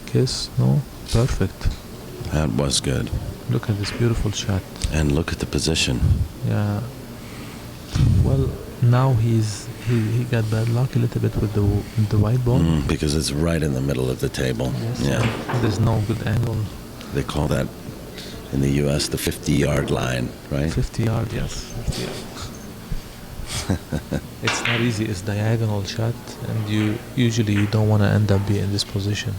Kiss. No. Perfect. That was good. Look at this beautiful shot. And look at the position. Yeah. Well, now he got bad luck a little bit with the white ball. Because it's right in the middle of the table. Yes. Yeah. There's no good angle. They call that in the U.S. the 50-yard line, right? 50 yard, yes. 50 yard. It's not easy. It's diagonal shot, and you don't want to end up being in this position.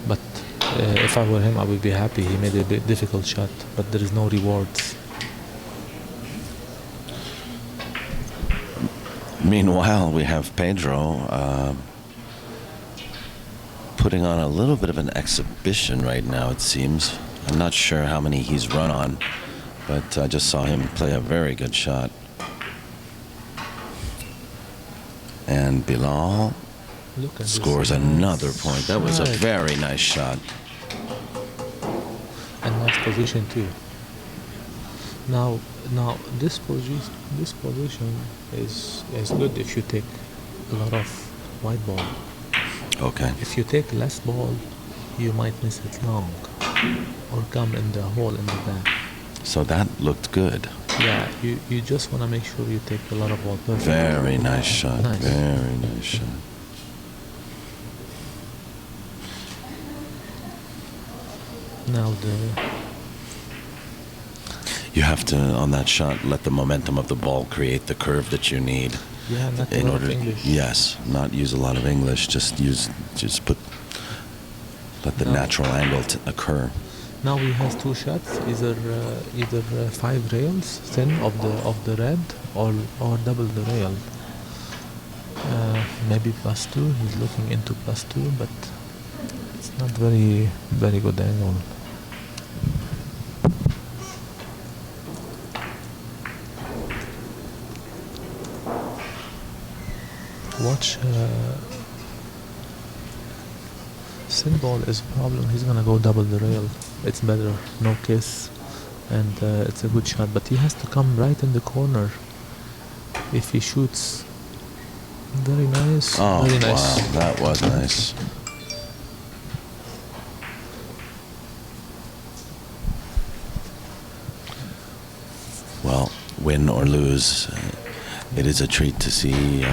But if I were him, I would be happy. He made a bit difficult shot, but there is no rewards. Meanwhile, we have Pedro putting on a little bit of an exhibition right now, it seems. I'm not sure how many he's run on, but I just saw him play a very good shot. And Bilal scores another point. That was a very nice shot. And nice position too. Now this position is good if you take a lot of white ball. Okay. If you take less ball, you might miss it long or come in the hole in the back. So that looked good. Yeah, you just want to make sure you take a lot of ball. Perfect. Very nice shot. Nice. Very nice shot. Now you have to, on that shot, let the momentum of the ball create the curve that you need. Yeah, not a lot of English. Yes, not use a lot of English. Let the natural angle occur. Now he has two shots, either 5 rails thin of the red or double the rail. Maybe +2. He's looking into +2, but it's not very good angle. Watch. Thin ball is a problem. He's gonna go double the rail. It's better, no kiss, and it's a good shot. But he has to come right in the corner. If he shoots, very nice. Oh, very nice. Wow, that was nice. Well, win or lose, it is a treat to see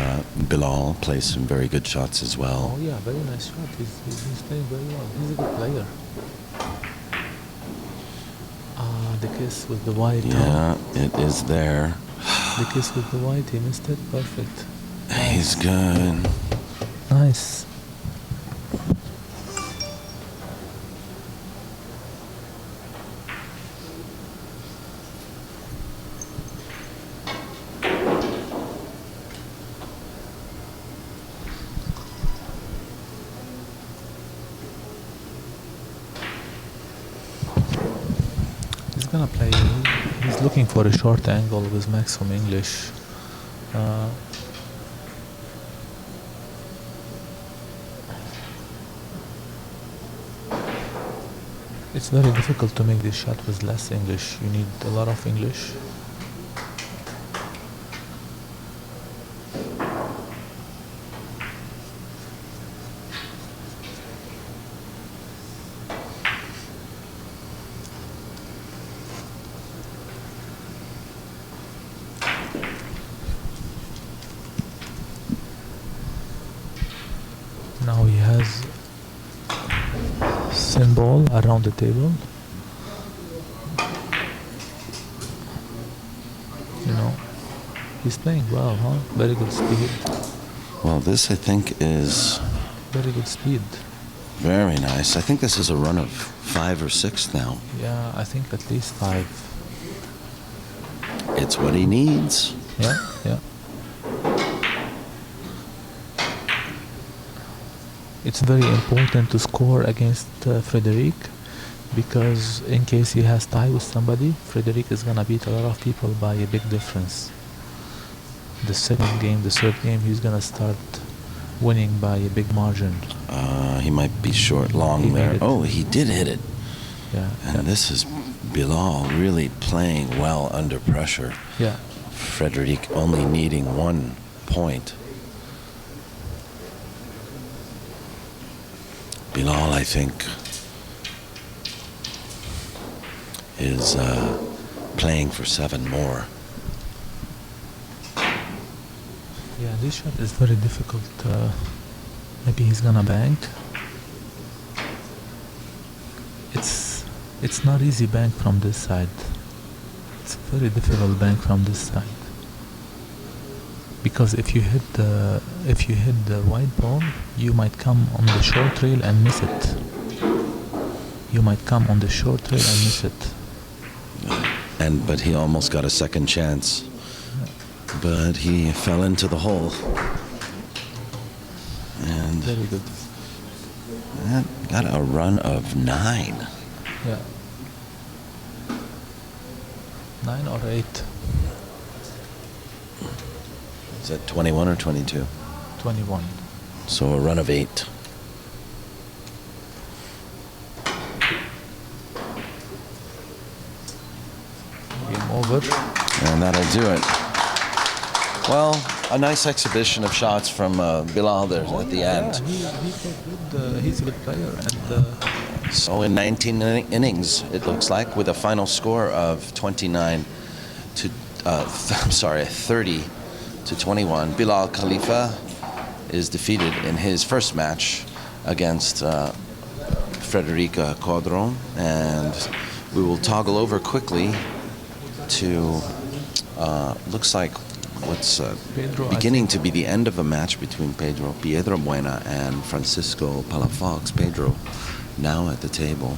Bilal play some very good shots as well. Oh yeah, very nice shot. He's playing very well. He's a good player. The kiss with the white. Yeah, it is there. The kiss with the white, he missed it. Perfect. He's good. Nice. Gonna play. He's looking for a short angle with maximum English. It's very difficult to make this shot with less English. You need a lot of English. Now he has thin ball around the table. You know, he's playing well, huh? Very good speed. Well, this I think is very good speed. Very nice. I think this is a run of 5 or 6 now. Yeah, I think at least 5. It's what he needs. Yeah, yeah. It's very important to score against Frederic, because in case he has tie with somebody, Frederic is gonna beat a lot of people by a big difference. The second game, the third game, he's gonna start winning by a big margin. He might be short long there. Oh, he did hit it. Yeah. And this is Bilal really playing well under pressure. Yeah. Frederic only needing 1 point. Bilal, I think, is playing for 7 more. Yeah, this shot is very difficult. Maybe he's gonna bank. It's not easy bank from this side. It's very difficult bank from this side. Because if you hit the white ball, you might come on the short rail and miss it. You might come on the short rail and miss it. But he almost got a second chance. but he fell into the hole. And Very good. that got a run of 9. Yeah. 9 or 8? Is that 21 or 22? 21. So a run of 8. Game over. And that'll do it. Well, a nice exhibition of shots from Bilal there at the end. Yeah, he played good. He's a good player. And So in 19 innings, it looks like, with a final score of 29 to, I'm sorry, 30 to 21, Bilal Khalifa is defeated in his first match against Frederic Caudron. And we will toggle over quickly to, looks like what's Pedro, beginning to be the end of a match between Pedro Buena and Francisco Palafox. Pedro now at the table,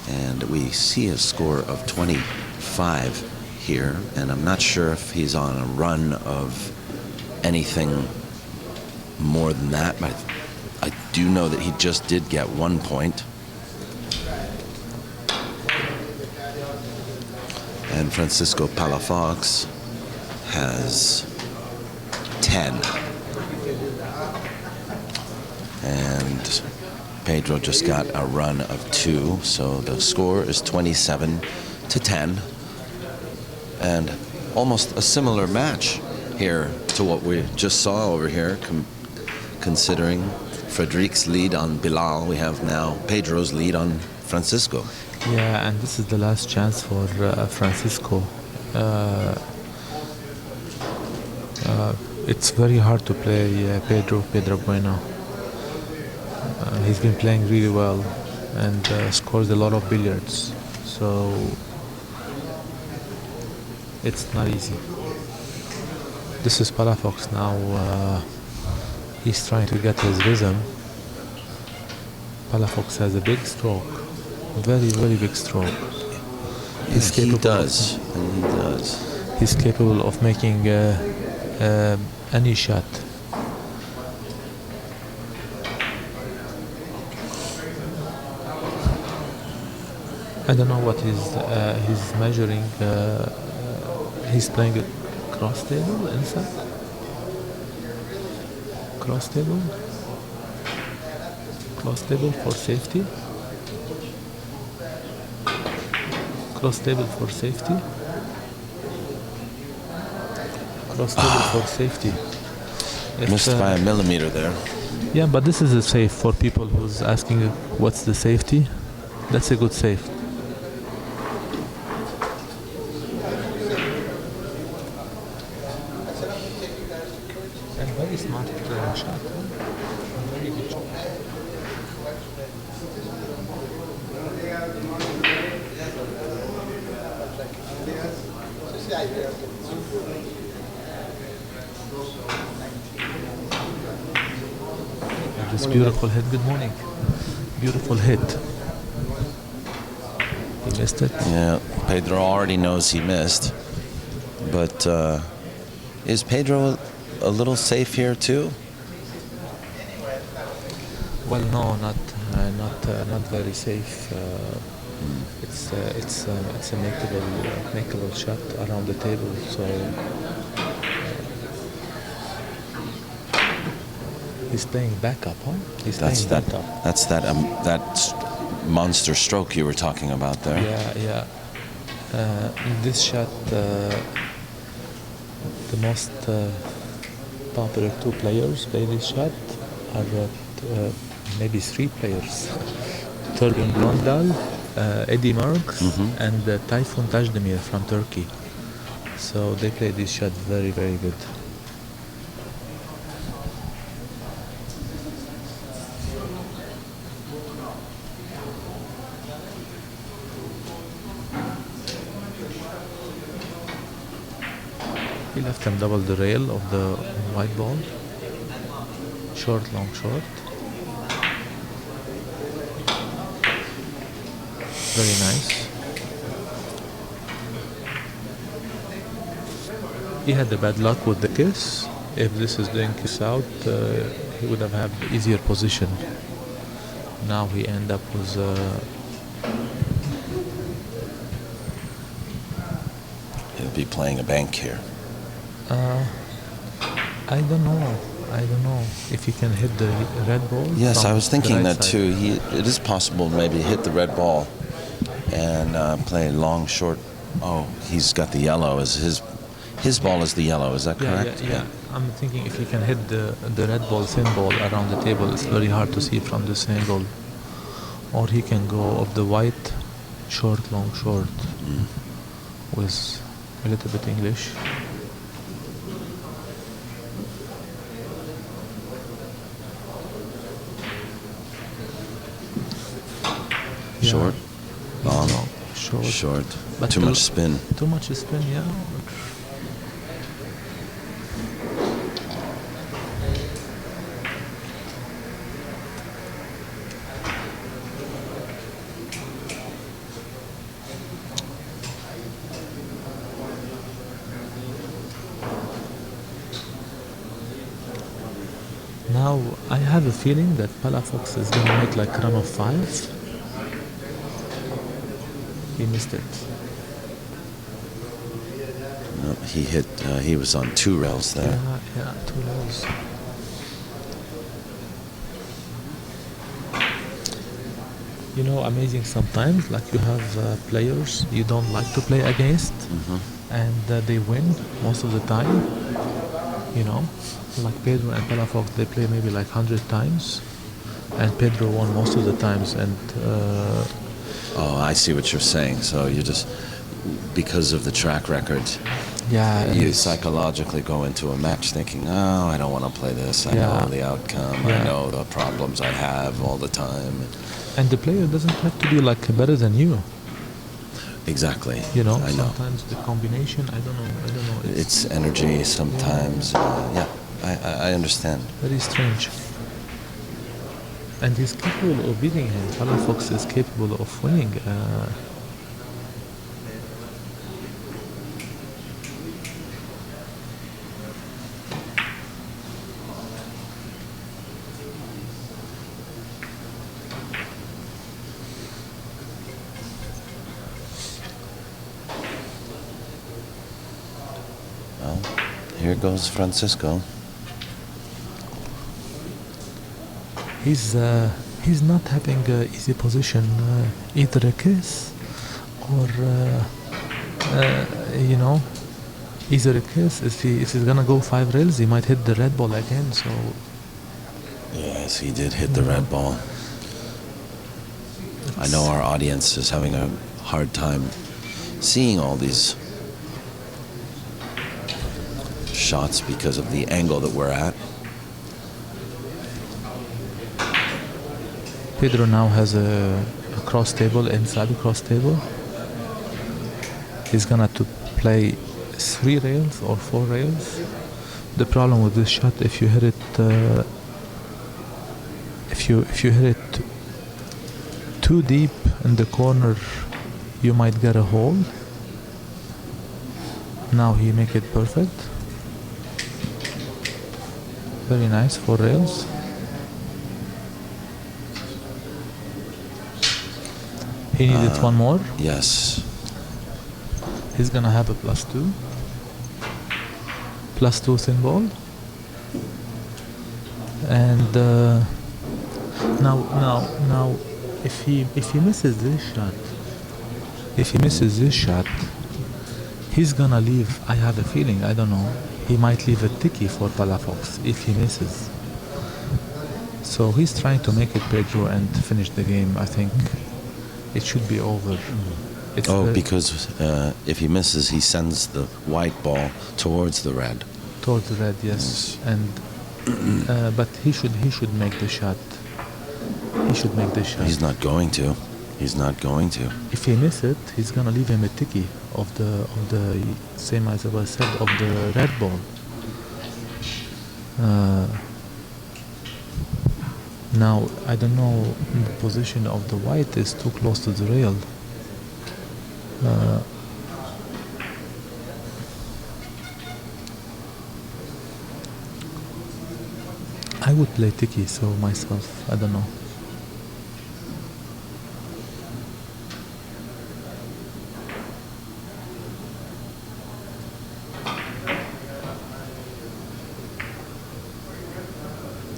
and we see a score of 25 here, and I'm not sure if he's on a run of anything more than that, but I do know that he just did get 1 point. And Francisco Palafox has 10. And Pedro just got a run of 2, so the score is 27 to 10. And almost a similar match here to what we just saw over here, considering Frederic's lead on Bilal. We have now Pedro's lead on Francisco. yeah, and this is the last chance for Francisco. It's very hard to play Pedro Bueno. He's been playing really well and scores a lot of billiards, so it's not easy. This is Palafox now. He's trying to get his rhythm. Palafox has a big stroke, very, very big stroke. Yes, he does. He does. He's capable of making any shot. I don't know what he's measuring. He's playing a cross table inside. Cross table. Cross table for safety. Cross table for safety. Cross table for safety. Missed by a millimeter there. Yeah, but this is a safe for people who's asking what's the safety. That's a good safe. And very smart shot. Very good shot. This beautiful hit. Good morning. Beautiful hit. He missed it. Yeah, Pedro already knows he missed. But is Pedro a little safe here too? Well, no, not very safe. It's a makeable shot around the table. So he's playing backup, huh? He's playing backup. That's that monster stroke you were talking about there. Yeah. This shot, the most popular 2 players play this shot are maybe 3 players. Turgan Blondal, Eddie Merckx, and Tayfun Tajdemir from Turkey. So they play this shot very, very good. He left him double the rail of the white ball. Short, long, short. Very nice. He had the bad luck with the kiss. If this is doing kiss out, he would have had easier position. Now he end up with He'll be playing a bank here. I don't know. If he can hit the red ball. Yes, from I was the thinking right that side. too. It is possible to maybe hit the red ball and play long, short. Oh, he's got the yellow. His ball is the yellow. Is that correct? Yeah. I'm thinking if he can hit the red ball, thin ball around the table, it's very hard to see from this angle. Or he can go of the white, short, long, short, with a little bit English. Short, long, short. But Too much spin. Too much spin, yeah. Now I have a feeling that Palafox is gonna make like run of 5. He missed it. No, he hit. He was on 2 rails there. Yeah, 2 rails. You know, amazing sometimes, like you have players you don't like to play against, and they win most of the time. You know, like Pedro and Palafox, they play maybe like 100 times, and Pedro won most of the times, and Oh, I see what you're saying. So you just, because of the track record, yeah, you psychologically go into a match thinking, oh, I don't want to play this. I know the outcome. I know the problems I have all the time. And the player doesn't have to be like better than you. Exactly. You know, I know. sometimes the combination, I don't know. It's energy sometimes. I understand. Very strange. And he's capable of beating him. Palafox is capable of winning. Well, here goes Francisco. He's not having an easy position, either a kiss or you know, either a kiss. If he's gonna go 5 rails, he might hit the red ball again. So Yes, he did hit the red ball. I know our audience is having a hard time seeing all these shots because of the angle that we're at. Pedro now has a cross table, inside the cross table. He's gonna to play 3 rails or 4 rails. The problem with this shot, if you hit it, if you hit it too deep in the corner, you might get a hole. Now he make it perfect. Very nice, 4 rails. He needed one more. Yes. He's gonna have a +2. +2 thin ball. And now, if he misses this shot, he's gonna leave. I have a feeling. I don't know. He might leave a ticky for Palafox if he misses. So he's trying to make it Pedro and finish the game. I think it should be over. Because if he misses, he sends the white ball towards the red. Towards the red, yes. And but he should make the shot. He should make the shot. He's not going to. He's not going to. If he misses it, he's gonna leave him a ticky of the same as I said, of the red ball. Now I don't know, the position of the white is too close to the rail. would play Tiki, so myself, I don't know.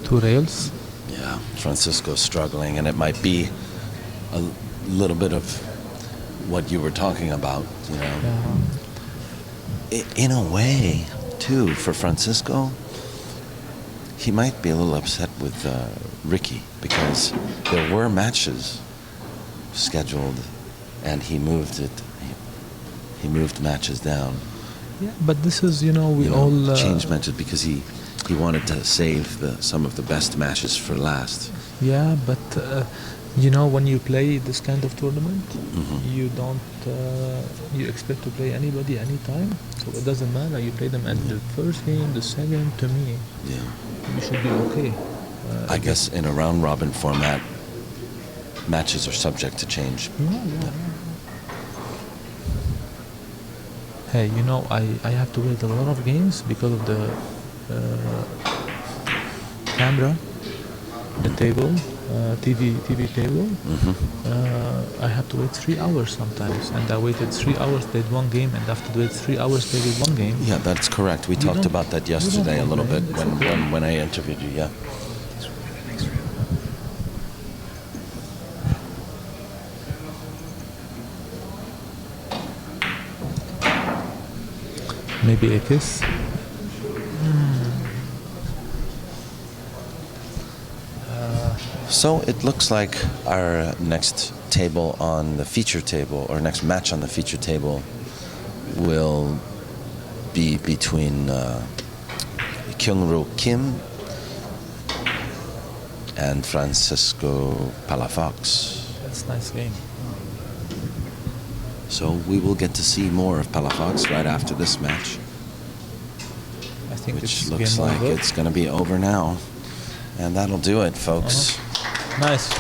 Two rails. Yeah, Francisco's struggling, and it might be a little bit of what you were talking about, you know. Yeah. In a way, too, for Francisco, he might be a little upset with Ricky, because there were matches scheduled, and he moved it. He moved matches down. Yeah, but this is, we all changed matches because he wanted to save some of the best matches for last. Yeah, but when you play this kind of tournament, you don't you expect to play anybody anytime, so it doesn't matter. You play them at the first game, the second. To me, you should be okay. I guess in a round robin format, matches are subject to change. Yeah. Hey, I have to wait a lot of games because of the camera, the table, TV table. I have to wait 3 hours sometimes, and I waited 3 hours, played one game, and after wait 3 hours, played one game. Yeah, that's correct. We talked about that yesterday a little bit when I interviewed you. Yeah. Maybe a kiss. So it looks like our next table on the feature table, or next match on the feature table, will be between Kyung-Ro Kim and Francisco Palafox. That's a nice game. So we will get to see more of Palafox right after this match, I think which looks like it's going to be over now. And that'll do it, folks. Nice.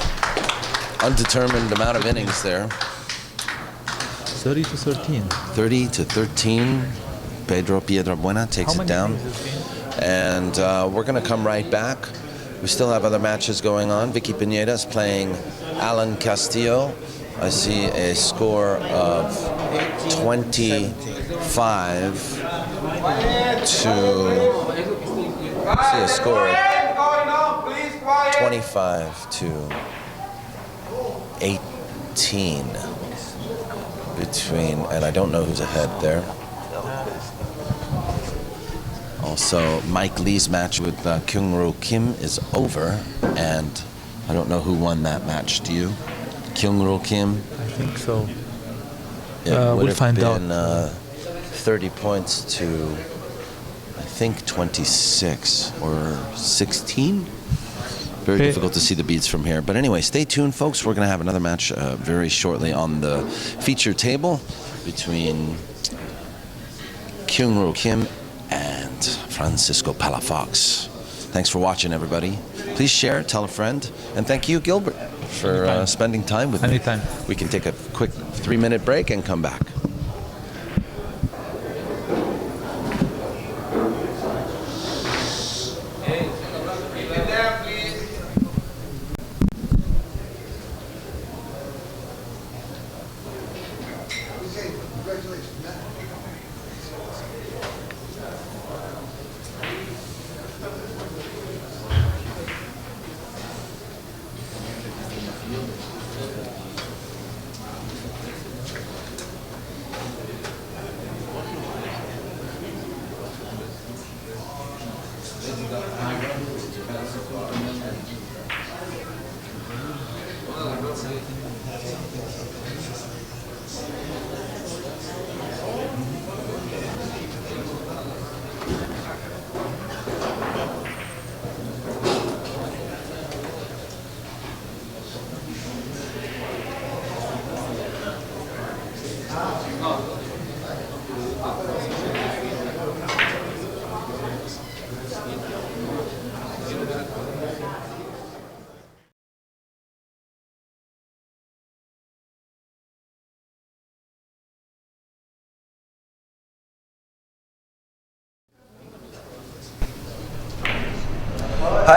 Undetermined amount of innings there. 30 to 13. 30 to 13. Pedro Piedrabuena takes it down. And we're going to come right back. We still have other matches going on. Vicky Pineda is playing Alan Castillo. I see a score of 25 to... I see a score of 25 to 18 between, and I don't know who's ahead there. Also, Mike Lee's match with Kyung-Ro Kim is over, and I don't know who won that match. Do you? Kyung-Ro Kim? I think so. We'll find out. 30 points to, I think, 26 or 16. Very difficult to see the beats from here. But anyway, stay tuned, folks. We're going to have another match very shortly on the feature table between Kyung-Ro Kim and Francisco Palafox. Thanks for watching, everybody. Please share, tell a friend. And thank you, Gilbert, for spending time with me. Anytime. We can take a quick 3-minute break and come back.